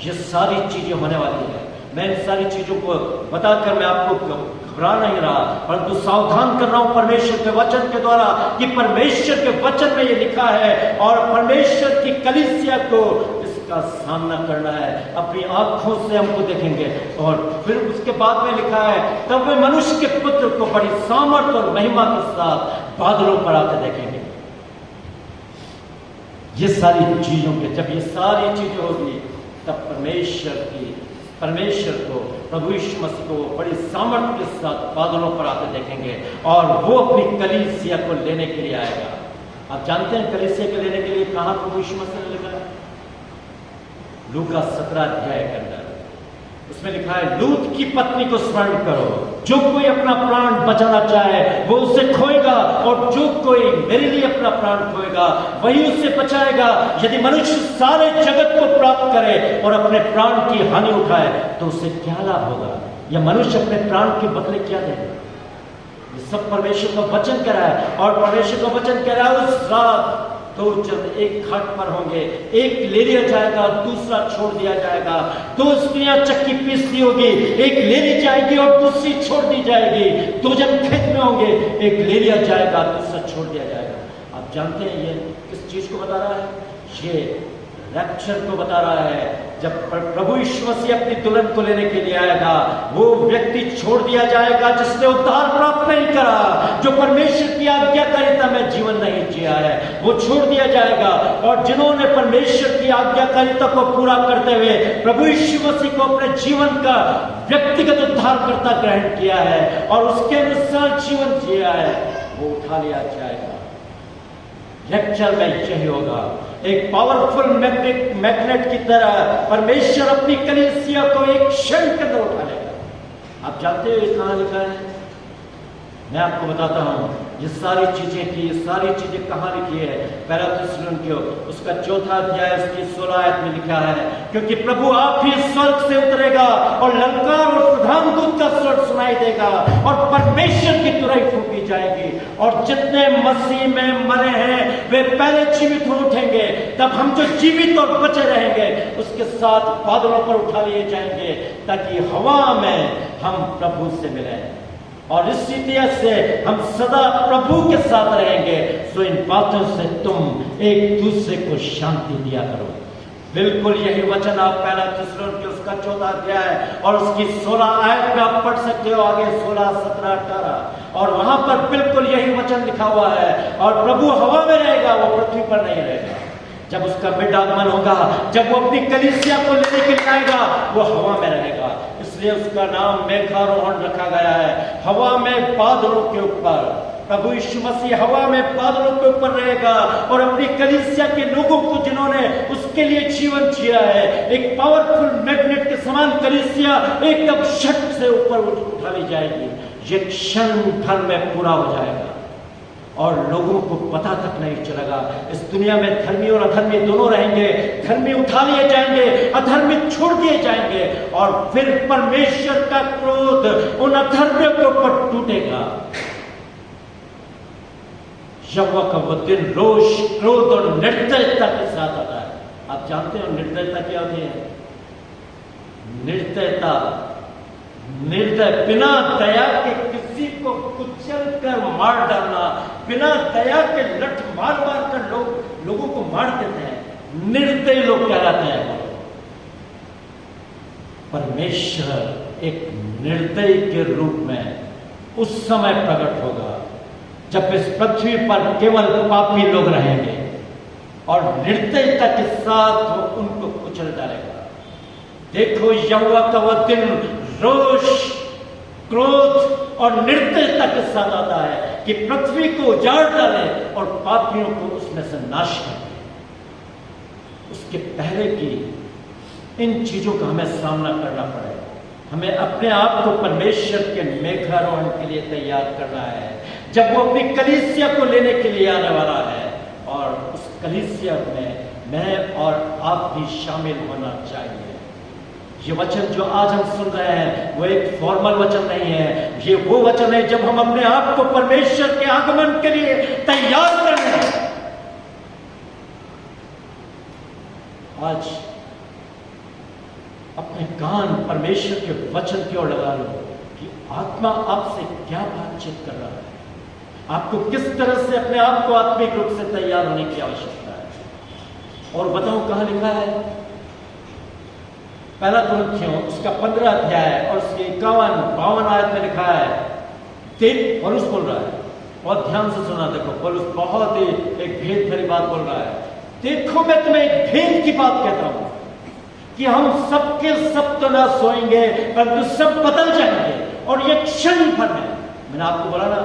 ये सारी चीजें होने वाली है। मैं इन सारी चीजों को बताकर मैं आपको घबरा नहीं रहा, परंतु सावधान कर रहा हूं परमेश्वर के वचन के द्वारा कि परमेश्वर के वचन में ये लिखा है और परमेश्वर की कलीसिया को इसका सामना करना है। अपनी आंखों से हमको देखेंगे और फिर उसके बाद में लिखा है तब वे मनुष्य के पुत्र को बड़ी सामर्थ और महिमा के साथ बादलों पर आते देखेंगे। ये सारी चीजों के जब ये सारी चीजें होगी तब परमेश्वर को प्रभु यीशु मसीह को बड़ी सामर्थ्य के साथ बादलों पर आते देखेंगे और वो अपनी कलीसिया को लेने के लिए आएगा। आप जानते हैं कलीसिया को लेने के लिए कहां प्रभु यीशु मसीह ने लिखा है? लूका 17 अध्याय के अंदर उसमें लिखा है लूत की पत्नी को स्मरण करो, जो कोई अपना प्राण बचाना चाहे वो उसे खोएगा और जो कोई मेरे लिए अपना प्राण खोएगा वही उसे बचाएगा। यदि मनुष्य सारे जगत को प्राप्त करे और अपने प्राण की हानि उठाए तो उसे क्या लाभ होगा? या मनुष्य अपने प्राण के बदले क्या देगा? ये सब परमेश्वर का वचन कह रहा है और परमेश्वर का वचन कह रहा है उस रात दो जब एक घाट पर होंगे, एक ले लिया जाएगा दूसरा छोड़ दिया जाएगा। दो स्त्रियां चक्की पीसती होगी, एक ले ली जाएगी और दूसरी छोड़ दी जाएगी। दो जन खेत में होंगे, एक ले लिया जाएगा दूसरा छोड़ दिया जाएगा। आप जानते हैं ये किस चीज को बता रहा है? ये रैप्चर को बता रहा है। जब प्रभु यीशु मसीह अपनी दुल्हन को लेने के लिए आएगा वो व्यक्ति छोड़ दिया जाएगा जिसने उद्धार प्राप्त नहीं करा, जो परमेश्वर की आज्ञाकारिता में जीवन नहीं जिया है, वो छोड़ दिया जाएगा। और जिन्होंने परमेश्वर की आज्ञाकारिता को पूरा करते हुए प्रभु यीशु मसीह को अपने जीवन का व्यक्तिगत उद्धारकर्ता ग्रहण किया है और उसके अनुसार जीवन जिया है, वो उठा लिया जाएगा। लेक्चर में यही होगा। एक पावरफुल मैग्नेट की तरह परमेश्वर अपनी कलीसिया को एक क्षण के अंदर उठा लेगा। आप जानते हो ये कहां लिखा है? मैं आपको बताता हूं ये सारी चीजें कहां लिखी है। पहला थिस्सलुनीकियों उसका 4 अध्याय उसकी 16 आयत में लिखा है, क्योंकि प्रभु आप ही स्वर्ग से उतरेगा और ललकार और प्रधान दूत का स्वर सुनाई देगा और परमेश्वर की तुरही फूंकी जाएगी और जितने मसीह में मरे हैं वे पहले जीवित हो उठेंगे। तब हम जो जीवित और बचे रहेंगे उसके साथ बादलों पर उठा लिए जाएंगे ताकि हवा में हम प्रभु से मिलें और इस रीति से हम सदा प्रभु के साथ रहेंगे। सो इन बातों से तुम एक दूसरे को शांति दिया करो। बिल्कुल यही वचन आप पहला थिस्सलुनीकियों उसका 14 अध्याय और उसकी 16 आयत में आप पढ़ सकते हो, आगे 16, 17, 18 और वहां पर बिल्कुल यही वचन लिखा हुआ है। और प्रभु हवा में रहेगा, वो पृथ्वी पर नहीं रहेगा। जब उसका मिड आगमन होगा, जब वो अपनी कलीसिया को लेने के लिए आएगा, वो हवा में रहेगा। इसलिए उसका नाम मेघारोहण रखा गया है। हवा में बादलों के ऊपर प्रभु यीशु मसीह हवा में बादलों के ऊपर रहेगा और अपनी कलीसिया के लोगों को जिन्होंने उसके लिए जीवन जिया है, एक पावरफुल मैग्नेट के समान कलीसिया एकदम शक से ऊपर उठा ली जाएगी। ये क्षण भर में पूरा हो जाएगा और लोगों को पता तक नहीं चलेगा। इस दुनिया में धर्मी और अधर्मी दोनों रहेंगे। धर्मी उठा लिए जाएंगे, अधर्मी छोड़ दिए जाएंगे और फिर परमेश्वर का क्रोध उन अधर्मियों के ऊपर टूटेगा। यहोवा का वो दिन रोष, क्रोध और निर्दयता के साथ आता है। आप जानते हो निर्दयता क्या होती है? निर्दय बिना दया के किसी को कुचल कर मार डालना, बिना दया के लठ मार कर लोगों को मार देते हैं, निर्दयी लोग कहलाते हैं। परमेश्वर एक निर्दयी के रूप में उस समय प्रकट होगा जब इस पृथ्वी पर केवल पापी लोग रहेंगे और निर्दयता के साथ वो उनको कुचल डालेगा। देखो यहोवा का वह दिन रोष, क्रोध और निर्दयता के साथ आता है कि पृथ्वी को उजाड़ डाले और पापियों को उसमें से नाश कर दे। उसके पहले की इन चीजों का हमें सामना करना पड़ेगा। हमें अपने आप को परमेश्वर के मेघारोहण के लिए तैयार करना है, जब वो अपनी कलीसिया को लेने के लिए आने वाला है। और उस कलीसिया में मैं और आप भी शामिल होना चाहिए। ये वचन जो आज हम सुन रहे हैं वो एक फॉर्मल वचन नहीं है, ये वो वचन है जब हम अपने आप को परमेश्वर के आगमन के लिए तैयार कर रहे हैं। आज अपने कान परमेश्वर के वचन की ओर लगा लो कि आत्मा आपसे क्या बातचीत कर रहा है, आपको किस तरह से अपने आप को आत्मिक रूप से तैयार होने की आवश्यकता है। और बताऊं कहां लिखा है? पहला कुरिन्थियों उसका 15 अध्याय और उसकी 51-52 आयत में लिखा है। देख, पौलुस बोल रहा है, बहुत ध्यान से सुना। देखो पौलुस बहुत ही एक भेद भरी बात बोल रहा है। देखो मैं तुम्हें एक भेद की बात कहता हूं कि हम सबके सब तो ना सोएंगे परंतु सब बदल जाएंगे और ये क्षण भर में, मैंने आपको बोला ना,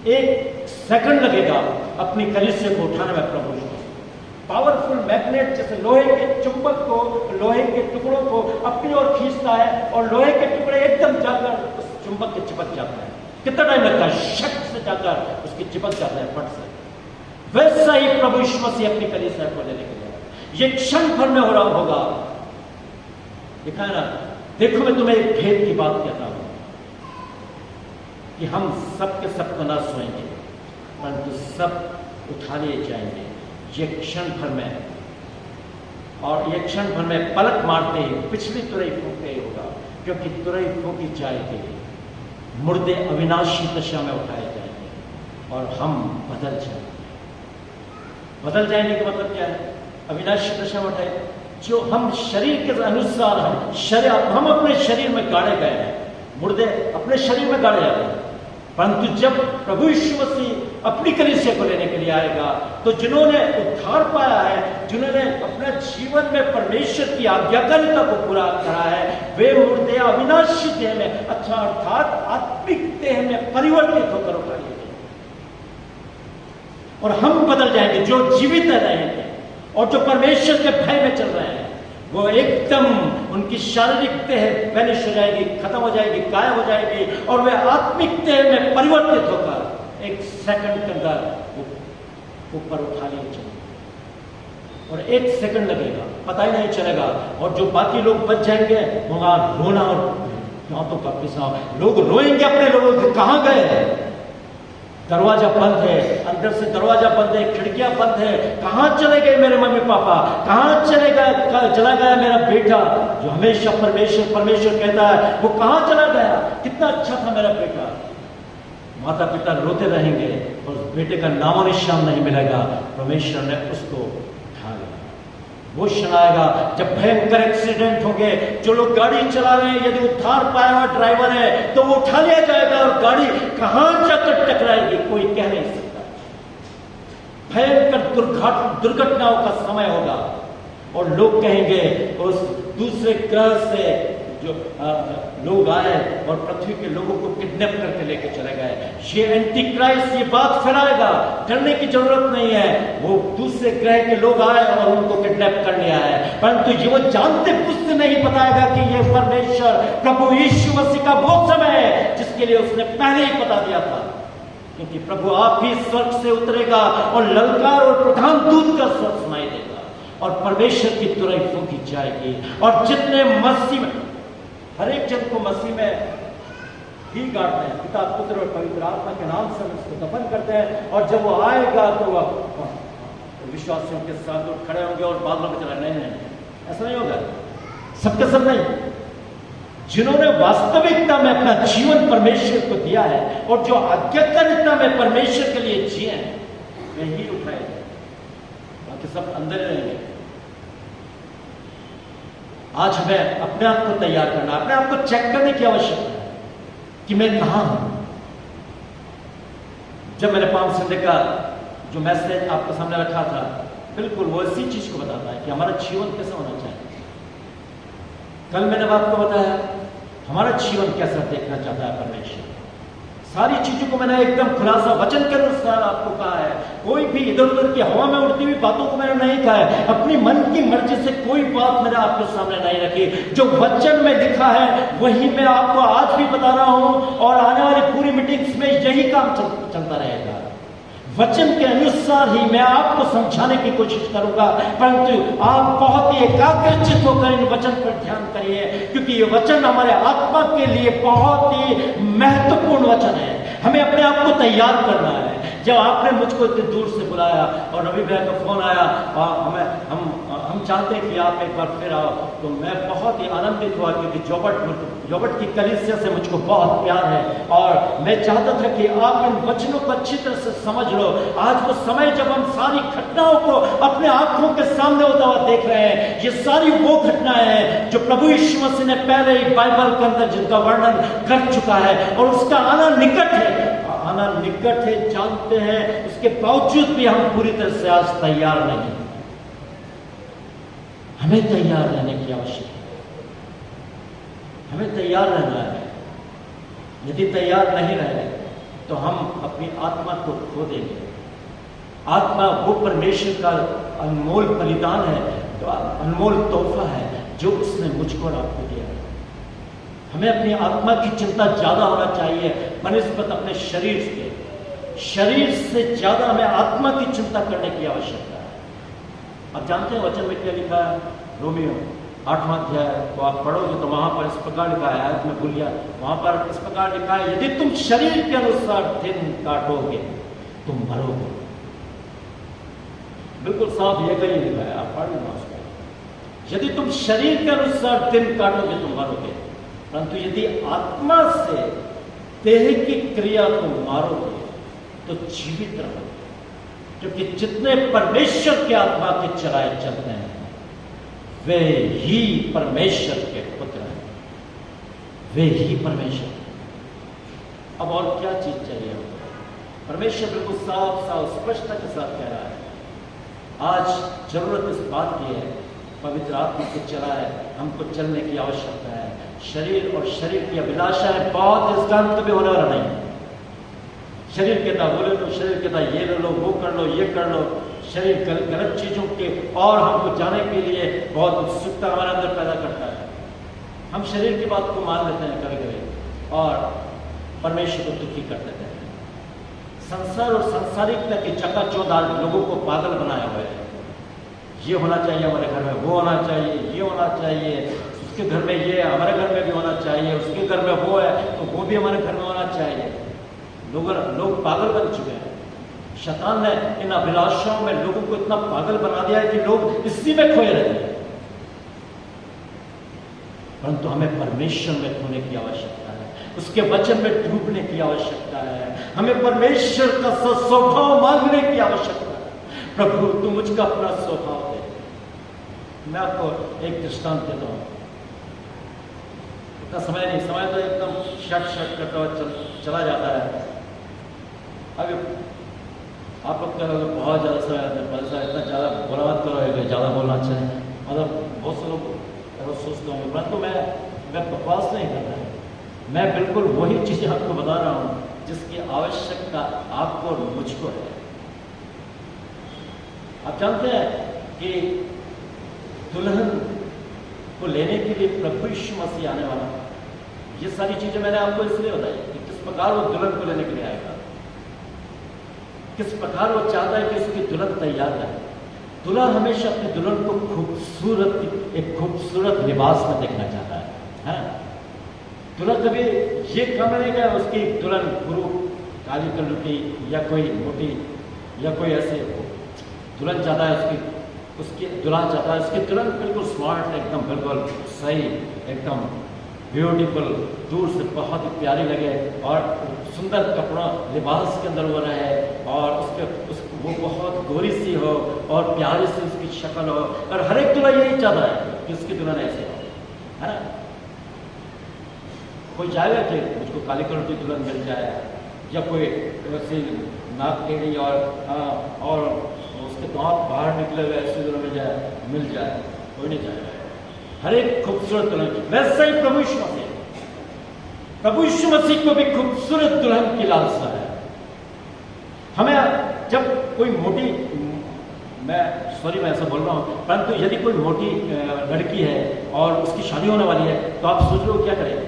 1 सेकंड लगेगा अपनी कलीसिया को उठाने में। प्रभु पावरफुल मैग्नेट जैसे लोहे के चुंबक को, लोहे के टुकड़ों को अपनी ओर खींचता है और लोहे के टुकड़े एकदम जाकर उस चुंबक के चिपक जाते हैं। कितना टाइम लगता है? शक से जाकर उसकी चिपक जाते हैं फट से। वैसा ही प्रभु यीशु मसीह अपनी कलीसिया को लेने के लिए ये क्षण भर में हो रहा होगा। दिखा ना, देखो मैं तुम्हें एक भेद की बात कहता हूं कि हम सब के सब तो ना सोएंगे परंतु सब उठा लिए जाएंगे ये क्षण भर में। और ये क्षण भर में पलक मारते ही पिछली तुरही फूंके होगा, क्योंकि तुरही फूंकी जाएगी, मुर्दे अविनाशी दशा में उठाए जाएंगे और हम बदल जाएंगे। बदल जाएंगे का मतलब क्या है? अविनाशी दशा में उठाए, जो हम शरीर के अनुसार हम अपने शरीर में गाड़े गए हैं, मुर्दे अपने शरीर में गाड़े जाते हैं। परंतु जब प्रभु यीशु मसीह अपनी कलीसिया को लेने के लिए आएगा तो जिन्होंने उद्धार पाया है, जिन्होंने अपने जीवन में परमेश्वर की आज्ञाकारिता को पूरा करा है, वे मुर्दे अविनाशी देह में अर्थात आत्मिक देह में परिवर्तित होकर उठा लिए गए और हम बदल जाएंगे। जो जीवित रहेंगे और जो परमेश्वर के भय में चल रहे हैं, वो एकदम उनकी शारीरिक देह वैनिश हो जाएगी, खत्म हो जाएगी, गायब हो जाएगी, और वे आत्मिक देह में परिवर्तित होकर एक सेकंड के अंदर ऊपर उठा लिए चलेंगे। और एक सेकंड लगेगा, पता ही नहीं चलेगा। और जो बाकी लोग बच जाएंगे, वहां रोना और दांतों का पिसाव, लोग रोएंगे अपने लोगों के, कहां गए, दरवाजा बंद है, अंदर से दरवाजा बंद है, खिड़कियां बंद है, कहां चले गए मेरे मम्मी पापा, कहां चला गया मेरा बेटा जो हमेशा परमेश्वर कहता है, वो कहां चला गया, कितना अच्छा था मेरा बेटा। माता पिता रोते रहेंगे और उस बेटे का नामो निशान नहीं मिलेगा। परमेश्वर ने उसको उठा लिया। वो क्षण आएगा जब भयंकर एक्सीडेंट होंगे, जो लोग गाड़ी चला रहे हैं, यदि उद्धार पाया हुआ ड्राइवर है तो वो उठा लिया जाएगा और गाड़ी कहां जाकर टकराएगी कोई कह नहीं सकता। भयंकर दुर्घटनाओं का समय होगा और लोग कहेंगे उस दूसरे ग्रह से जो लोग आए और पृथ्वी के लोगों को किडनैप करके लेके चले गए। ये एंटी क्राइस्ट ये बात फैलाएगा, डरने की जरूरत नहीं है। वो दूसरे ग्रह के लोग आए और उनको किडनैप कर लिया है, परंतु ये वो जानते बुझते नहीं बताएगा कि ये परमेश्वर प्रभु यीशु मसीह का वो समय है जिसके लिए उसने पहले ही बता दिया था। क्योंकि प्रभु आप ही स्वर्ग से उतरेगा और ललकार और प्रधान दूत का स्वर सुनाई देगा और परमेश्वर की तुरई फूंकी जाएगी। और जितने मसीह में, हर एक जन को मसीह में ही गाड़ते हैं, पिता पुत्र और पवित्र आत्मा के नाम से उसको दफन करते हैं। और जब वो आएगा तो वह विश्वासियों के साथ लोग खड़े होंगे और बादलों में चला, नहीं, ऐसा नहीं होगा। सबके सब नहीं, जिन्होंने वास्तविकता में अपना जीवन परमेश्वर को दिया है और जो आज्ञाकारिता में परमेश्वर के लिए जिए वे ही उठाए, बाकी सब अंदर रहेंगे। आज हमें अपने आप को तैयार करना, अपने आप को चेक करने की आवश्यकता है कि मैं कहां हूं। जब मैंने पाम संडे का जो मैसेज आपके सामने रखा था, बिल्कुल वो इसी चीज को बताता है कि हमारा जीवन कैसा होना चाहिए। कल मैंने आपको बताया हमारा जीवन कैसा देखना चाहता है परमेश्वर। सारी चीजों को मैंने एकदम खुलासा वचन के अनुसार आपको कहा है। कोई भी इधर उधर की हवा में उड़ती हुई बातों को मैंने नहीं कहा है। अपनी मन की मर्जी से कोई बात मैंने आपके सामने नहीं रखी। जो वचन में लिखा है वही मैं आपको आज भी बता रहा हूं और आने वाली पूरी मीटिंग्स में यही काम चलता रहेगा। वचन के अनुसार ही मैं आपको समझाने की कोशिश करूंगा, परंतु आप बहुत ही एकाग्रचित होकर इन वचन पर ध्यान करिए, क्योंकि ये वचन हमारे आत्मा के लिए बहुत ही महत्वपूर्ण वचन है। हमें अपने आप को तैयार करना है। जब आपने मुझको इतने दूर से बुलाया और रवि भाई का फोन आया और हम चाहते हैं कि आप एक बार फिर आओ, तो मैं बहुत ही आनंदित हुआ, क्योंकि जॉबर्ट की कलीसिया से मुझको बहुत प्यार है और मैं चाहता था कि आप इन वचनों को अच्छी तरह से समझ लो। आज वो समय जब हम सारी घटनाओं को अपने आंखों के सामने होता हुआ देख रहे हैं, ये सारी वो घटनाएं हैं जो प्रभु यीशु मसीह ने पहले ही बाइबल के अंदर जिनका वर्णन कर चुका है और उसका आना निकट है, जानते हैं। उसके बावजूद भी हम पूरी तरह से आज तैयार नहीं। हमें तैयार रहने की आवश्यकता है। हमें तैयार रहना है। यदि तैयार नहीं रहे तो हम अपनी आत्मा को खो देंगे। आत्मा वो परमेश्वर का अनमोल बलिदान है, तो अनमोल तोहफा है जो उसने मुझको और आपको दिया। हमें अपनी आत्मा की चिंता ज्यादा होना चाहिए बनिस्बत अपने शरीर के। शरीर से ज्यादा हमें आत्मा की चिंता करने की आवश्यकता है। आप जानते हैं वचन में क्या लिखा है? रोमियो 8वां अध्याय को आप पढ़ोगे तो वहां पर इस प्रकार लिखा है, आज मैं भूल गया, वहां पर इस प्रकार लिखा है, यदि तुम शरीर के अनुसार दिन काटोगे तुम मरोगे। बिल्कुल साफ ये कहीं लिखा है, आप पढ़ लेना उसको। यदि तुम शरीर के अनुसार दिन काटोगे तुम मरोगे, परंतु यदि आत्मा से देह की क्रिया को मारोगे तो जीवित रहोगे। क्योंकि जितने परमेश्वर के आत्मा के चलाए चलते हैं वे ही परमेश्वर के पुत्र हैं, वे ही परमेश्वर। अब और क्या चीज चाहिए? परमेश्वर बिल्कुल साफ साफ स्पष्टता के साथ कह रहा है, आज जरूरत इस बात की है, पवित्र आत्मा को चलाए, हमको चलने की आवश्यकता है। शरीर और शरीर की अभिलाषा है बहुत, इसका अंत भी होने वाला नहीं। शरीर कहता वो ले लो, शरीर कहता ये ले लो, वो कर लो, ये कर लो। शरीर गलत चीजों के और हमको जाने के लिए बहुत उत्सुकता हमारे अंदर पैदा करता है। हम शरीर की बात को मान लेते हैं कभी कभी और परमेश्वर को दुखी कर देते हैं। संसार और सांसारिकता की चकाचौंध आज लोगों को पागल बनाए हुए है। ये होना चाहिए हमारे घर में, वो होना चाहिए, ये होना चाहिए, उसके घर में ये, हमारे घर में भी होना चाहिए, उसके घर में वो है तो वो भी हमारे घर में होना चाहिए। लोग पागल बन चुके हैं। शैतान ने इन अभिलाषाओं में लोगों को इतना पागल बना दिया है कि लोग इसी में खोए रहते हैं। परंतु हमें परमेश्वर में खोने की आवश्यकता है, उसके वचन में डूबने की आवश्यकता है, हमें परमेश्वर का स्वभाव मांगने की आवश्यकता है। प्रभु तू मुझको अपना स्वभाव दे। मैं आपको एक दृष्टांत देता हूं, इतना समय नहीं, समय तो एकदम शट करता हुआ चला जाता है। अभी आप लोग कह रहे हो बहुत ज़्यादा समय इतना ज़्यादा बोला मत करो, ज़्यादा बोलना चाहिए, मतलब बहुत से लोग सोचते होंगे। परंतु मैं बकवास नहीं कर रहा है, मैं बिल्कुल वही चीज़ें आपको बता रहा हूँ जिसकी आवश्यकता आपको और मुझको है। आप जानते हैं कि दुल्हन को लेने के लिए प्रभु यीशु मसीह आने वाला है। ये सारी चीज़ें मैंने आपको इसलिए बताई कि किस प्रकार वो दुल्हन को लेने के लिए आएगा, किस प्रकार वो चाहता है कि उसकी दुल्हन तैयार रहे। दुल्हा हमेशा अपनी दुल्हन को एक खूबसूरत लिबास में देखना चाहता है। दुल्हा कभी ये कम नहीं है उसकी दुल्हन गुरु काली कलुटी या कोई मोटी या कोई ऐसे। दुल्हन चाहता है उसकी दुल्हा चाहता है उसकी दुल्हन बिल्कुल स्मार्ट, एकदम बिल्कुल सही, एकदम ब्यूटीफुल, दूर से बहुत ही प्यारी लगे और सुंदर कपड़ा लिबास के अंदर वो रहे और वो बहुत गोरी सी हो और प्यारी सी उसकी शक्ल हो। और हर एक दुल्हा यही चाहता है कि उसकी दुल्हन ऐसे हो, है ना। कोई चाहेगा कि मुझको काली कलर की दुल्हन मिल जाए या कोई वैसी नाक टेढ़ी और उसके दांत बाहर निकले हुए ऐसी दुल्हन मिल जाए, कोई नहीं चाहेगा। हर एक खूबसूरत दुल्हन, वैसे ही प्रभु यीशु मसीह को भी खूबसूरत दुल्हन की लालसा है। हमें जब कोई मोटी, मैं ऐसा बोल रहा हूँ, परंतु यदि कोई मोटी लड़की है और उसकी शादी होने वाली है तो आप सोच लो क्या करेंगे।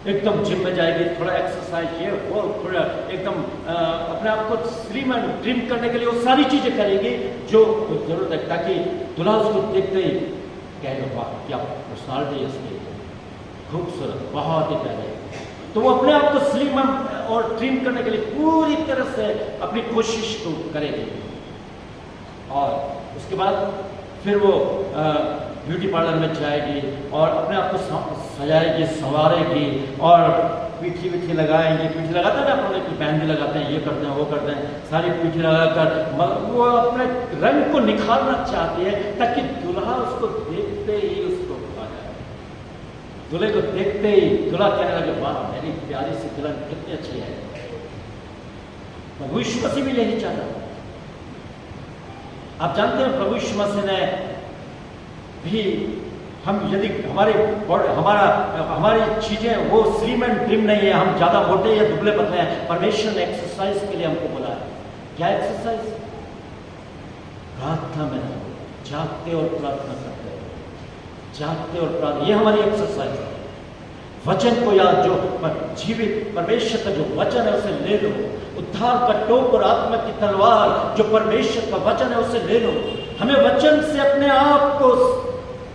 एकदम जिम में जाएगी, थोड़ा एक्सरसाइज ये वो, थोड़ा एकदम अपने आप को स्लिम एंड ट्रिम करने के लिए वो सारी चीजें करेगी जो जरूरत है, ताकि दूल्हा उसको देखते ही कहेगा वाह क्या पर्सनालिटी है इसकी, खूबसूरत, बहुत ही प्यारी। तो वो अपने आप को स्लिम और ट्रिम करने के लिए पूरी तरह से अपनी कोशिश को करेगी और उसके बाद फिर वो ब्यूटी पार्लर में जाएगी और अपने आप को सजाएगी, संवारेगी और पीठी लगाएंगे। पीठी लगाते हैं ना अपने की मेहंदी लगाते हैं, ये करते हैं, वो करते हैं, सारी पीठी लगाकर वो अपने रंग को निखारना चाहती है ताकि दूल्हा उसको देखते ही उसको खा जाए। दूल्हे को देखते ही दूल्हा कहने लगे वाह मेरी प्यारी सी दुल्हन कितनी अच्छी है। प्रभु यीशु मसीह भी यही चाहता है। आप जानते हैं प्रभु यीशु मसीह ने भी, हम यदि हमारी चीजें वो स्लिम एंड ट्रिम नहीं है, हम ज्यादा मोटे या दुबले पतले हैं, परमेश्वर ने एक्सरसाइज के लिए हमको बोला है। क्या एक्सरसाइज? प्रार्थना में जागते और प्रार्थना करते हैं, जागते और प्रार्थना, ये हमारी एक्सरसाइज है। वचन को याद, जो जीवित परमेश्वर का जो वचन है उसे ले लो। उद्धार का टोप और आत्मा की तलवार जो परमेश्वर का वचन है उसे ले लो। हमें वचन से अपने आप को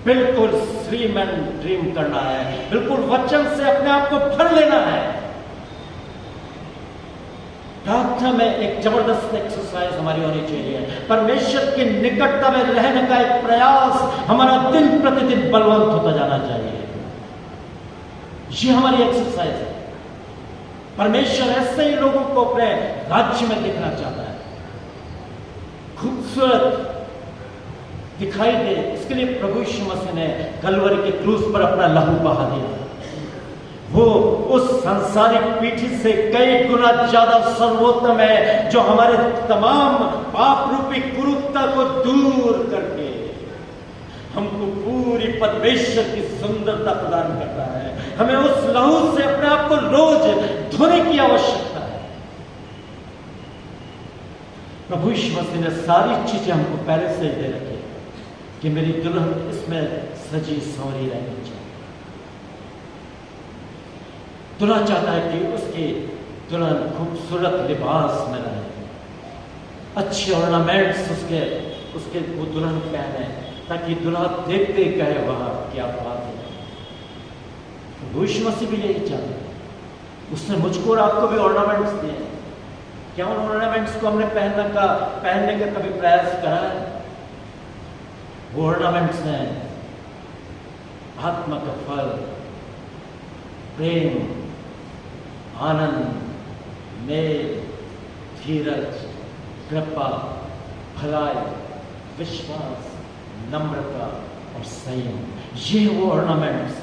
बिल्कुल स्लिम एंड ट्रिम करना है, बिल्कुल वचन से अपने आप को भर लेना है। प्रार्थना में एक जबरदस्त एक्सरसाइज हमारी होनी चाहिए। परमेश्वर की निकटता में रहने का एक प्रयास हमारा दिन प्रतिदिन बलवंत होता जाना चाहिए। ये हमारी एक्सरसाइज है। परमेश्वर ऐसे ही लोगों को अपने राज्य में देखना चाहता है, खूबसूरत दिखाई दे। इसके लिए प्रभु यीशु मसीह ने कलवरी के क्रूस पर अपना लहू बहा दिया। वो उस सांसारिक पीठी से कई गुना ज्यादा सर्वोत्तम है, जो हमारे तमाम पाप रूपी कुरूपता को दूर करके हमको पूरी परमेश्वर की सुंदरता प्रदान करता है। हमें उस लहू से अपने आप को रोज धोने की आवश्यकता है। प्रभु यीशु मसीह ने सारी चीजें हमको पहले से दे रखी कि मेरी दुल्हन इसमें सजी संवरी रहनी चाहिए। दूल्हा चाहता है कि उसकी दुल्हन खूबसूरत लिबास में रहे, अच्छे ऑर्नामेंट्स उसके वो दुल्हन पहने, ताकि दुल्हा देखते कहे वाह क्या बात है। प्रभु यीशु मसीह भी यही चाहते हैं। उसने मुझको और आपको भी ऑर्नामेंट्स दिए। क्या उन ऑर्नामेंट्स को हमने पहनने का कभी प्रयास करा है? वो ऑर्नामेंट्स हैं आत्मा का फल, प्रेम, आनंद, मेल, धीरज, कृपा, भलाई, विश्वास, नम्रता और संयम। ये वो ऑर्नामेंट्स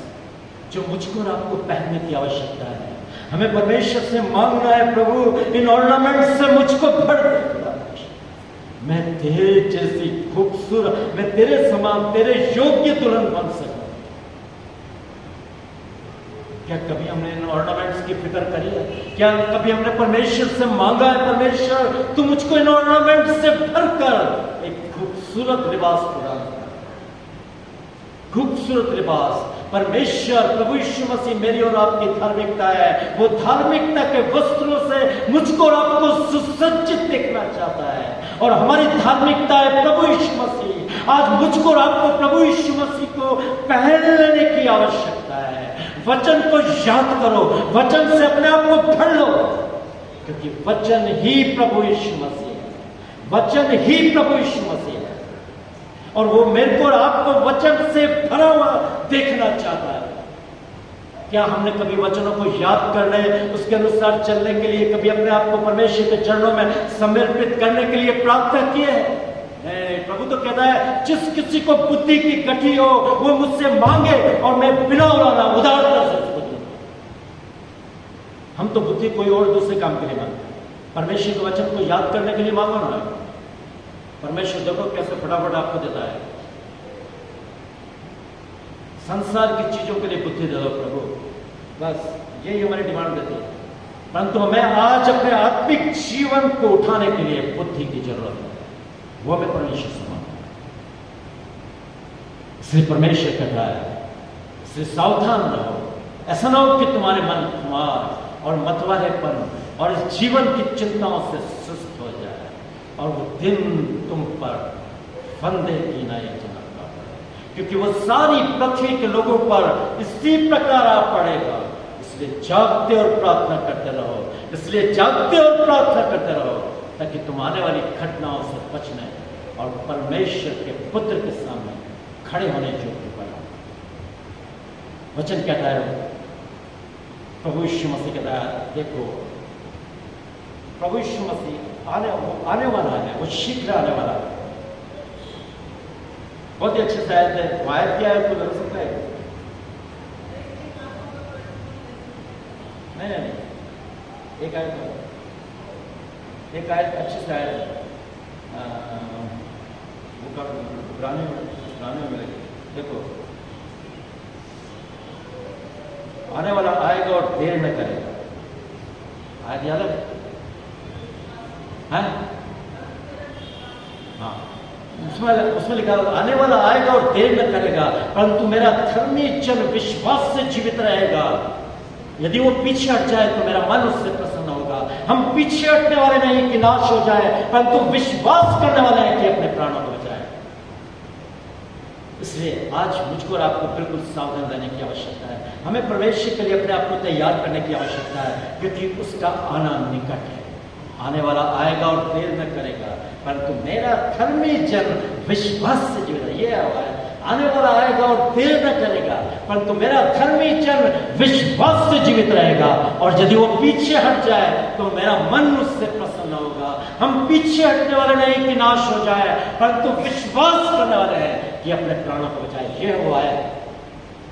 जो मुझको और आपको पहनने की आवश्यकता है। हमें परमेश्वर से मांगना है, प्रभु इन ऑर्नामेंट्स से मुझको भर दे, मैं तेरे जैसी खूबसूरत, मैं तेरे समान, तेरे योग्य दुल्हन बन सकूं। क्या कभी हमने इन ऑर्नामेंट्स की फिक्र करी है? क्या कभी हमने परमेश्वर से मांगा है, परमेश्वर तू मुझको इन ऑर्नामेंट्स से भरकर एक खूबसूरत लिबास प्रदान कर। खूबसूरत लिबास परमेश्वर प्रभु यीशु मसीह मेरी और आपकी धार्मिकता है। वो धार्मिकता के वस्त्रों से मुझको और आपको सुसज्जित देखना चाहता है, और हमारी धार्मिकता है प्रभु यीशु मसीह। आज मुझको और आपको प्रभु यीशु मसीह को पहन लेने की आवश्यकता है। वचन को याद करो, वचन से अपने आप को भर लो, क्योंकि वचन ही प्रभु यीशु मसीह है। वचन ही प्रभु यीशु मसीह है, और वो मेरे को और आपको वचन से भरा हुआ देखना चाहता है। क्या हमने कभी वचनों को याद करने, उसके अनुसार चलने के लिए कभी अपने आप को परमेश्वर के चरणों में समर्पित करने के लिए प्रार्थना की है? प्रभु तो कहता है जिस किसी को बुद्धि की गठी हो वो मुझसे मांगे और मैं बिना उदारता से उसको दूंगा। हम तो बुद्धि कोई और दूसरे काम के लिए मांगते हैं, परमेश्वर के वचन को याद करने के लिए मांगो ना। परमेश्वर देखो कैसे फटाफट आपको देता है। संसार की चीजों के लिए बुद्धि दे दो प्रभु, बस यही हमारी डिमांड देती है। परंतु हमें आज अपने आत्मिक जीवन को उठाने के लिए बुद्धि की जरूरत है, वो हमें परमेश्वर से मांगना है। इसलिए परमेश्वर कहता है इसलिए सावधान रहो, ऐसा ना हो कि तुम्हारे मन खुमार और मतवालेपन और इस जीवन की चिंताओं से सुस्त हो जाए और वो दिन तुम पर फंदे की ना चमकता पड़े, क्योंकि वो सारी पृथ्वी के लोगों पर इसी प्रकार आ पड़ेगा। इसलिए जागते और प्रार्थना करते रहो, इसलिए जागते और प्रार्थना करते रहो, ताकि तुम आने वाली घटनाओं से बचने और परमेश्वर के पुत्र के सामने खड़े होने योग्य बनो। वचन कहता है, प्रभु यीशु मसीह कहता है, देखो प्रभु यीशु मसीह आने वाला है, वो शीघ्र आने वाला है। बहुत ही अच्छे से आयत है। वो आयत क्या है आपको लग सकता है? नहीं, एक आयत अच्छे से आयत है। वो पुराने में मिलेगी। देखो, आने वाला आएगा और देर न करेगा। आयत याद है? हाँ, उसमें लिखा आने वाला आएगा और देर न करेगा, परंतु मेरा धर्मी जन विश्वास से जीवित रहेगा। यदि वो पीछे हट जाए तो मेरा मन उससे प्रसन्न होगा। हम पीछे हटने वाले नहीं कि नाश हो जाए, परंतु विश्वास करने वाले हैं कि अपने प्राणों को बचाए। इसलिए आज मुझको और आपको बिल्कुल सावधान रहने की आवश्यकता है। हमें प्रवेश के लिए अपने आप को तैयार करने की आवश्यकता है, क्योंकि उसका आना निकट है। आने वाला आएगा और देर न करेगा, परंतु मेरा धर्मी जन विश्वास से जीवित है। ये है, आने वाला आएगा और देर न करेगा, परंतु मेरा धर्मी जन विश्वास से जीवित रहेगा। और यदि वो पीछे हट जाए तो मेरा मन उससे प्रसन्न होगा। हम पीछे हटने वाले नहीं कि नाश हो जाए, परंतु विश्वास करने वाले हैं कि अपने प्राणों को बचाए। ये वो आयत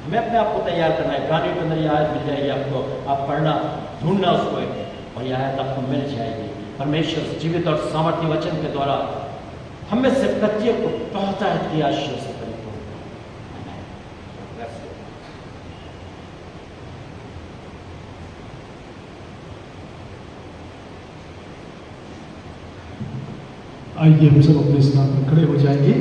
हमें अपने आप को तैयार करना है। गाने के अंदर ये आयत मिल जाएगी आपको, आप पढ़ना, ढूंढना उसको, और यह आयत आपको मिल जाएगी। परमेश्वर जीवित और सामर्थ्य वचन के द्वारा हमें से प्रत्येक को बहुतायत की आशीष से परिपूर्ण। आइए हम सब अपने स्थान पर खड़े हो जाएंगे।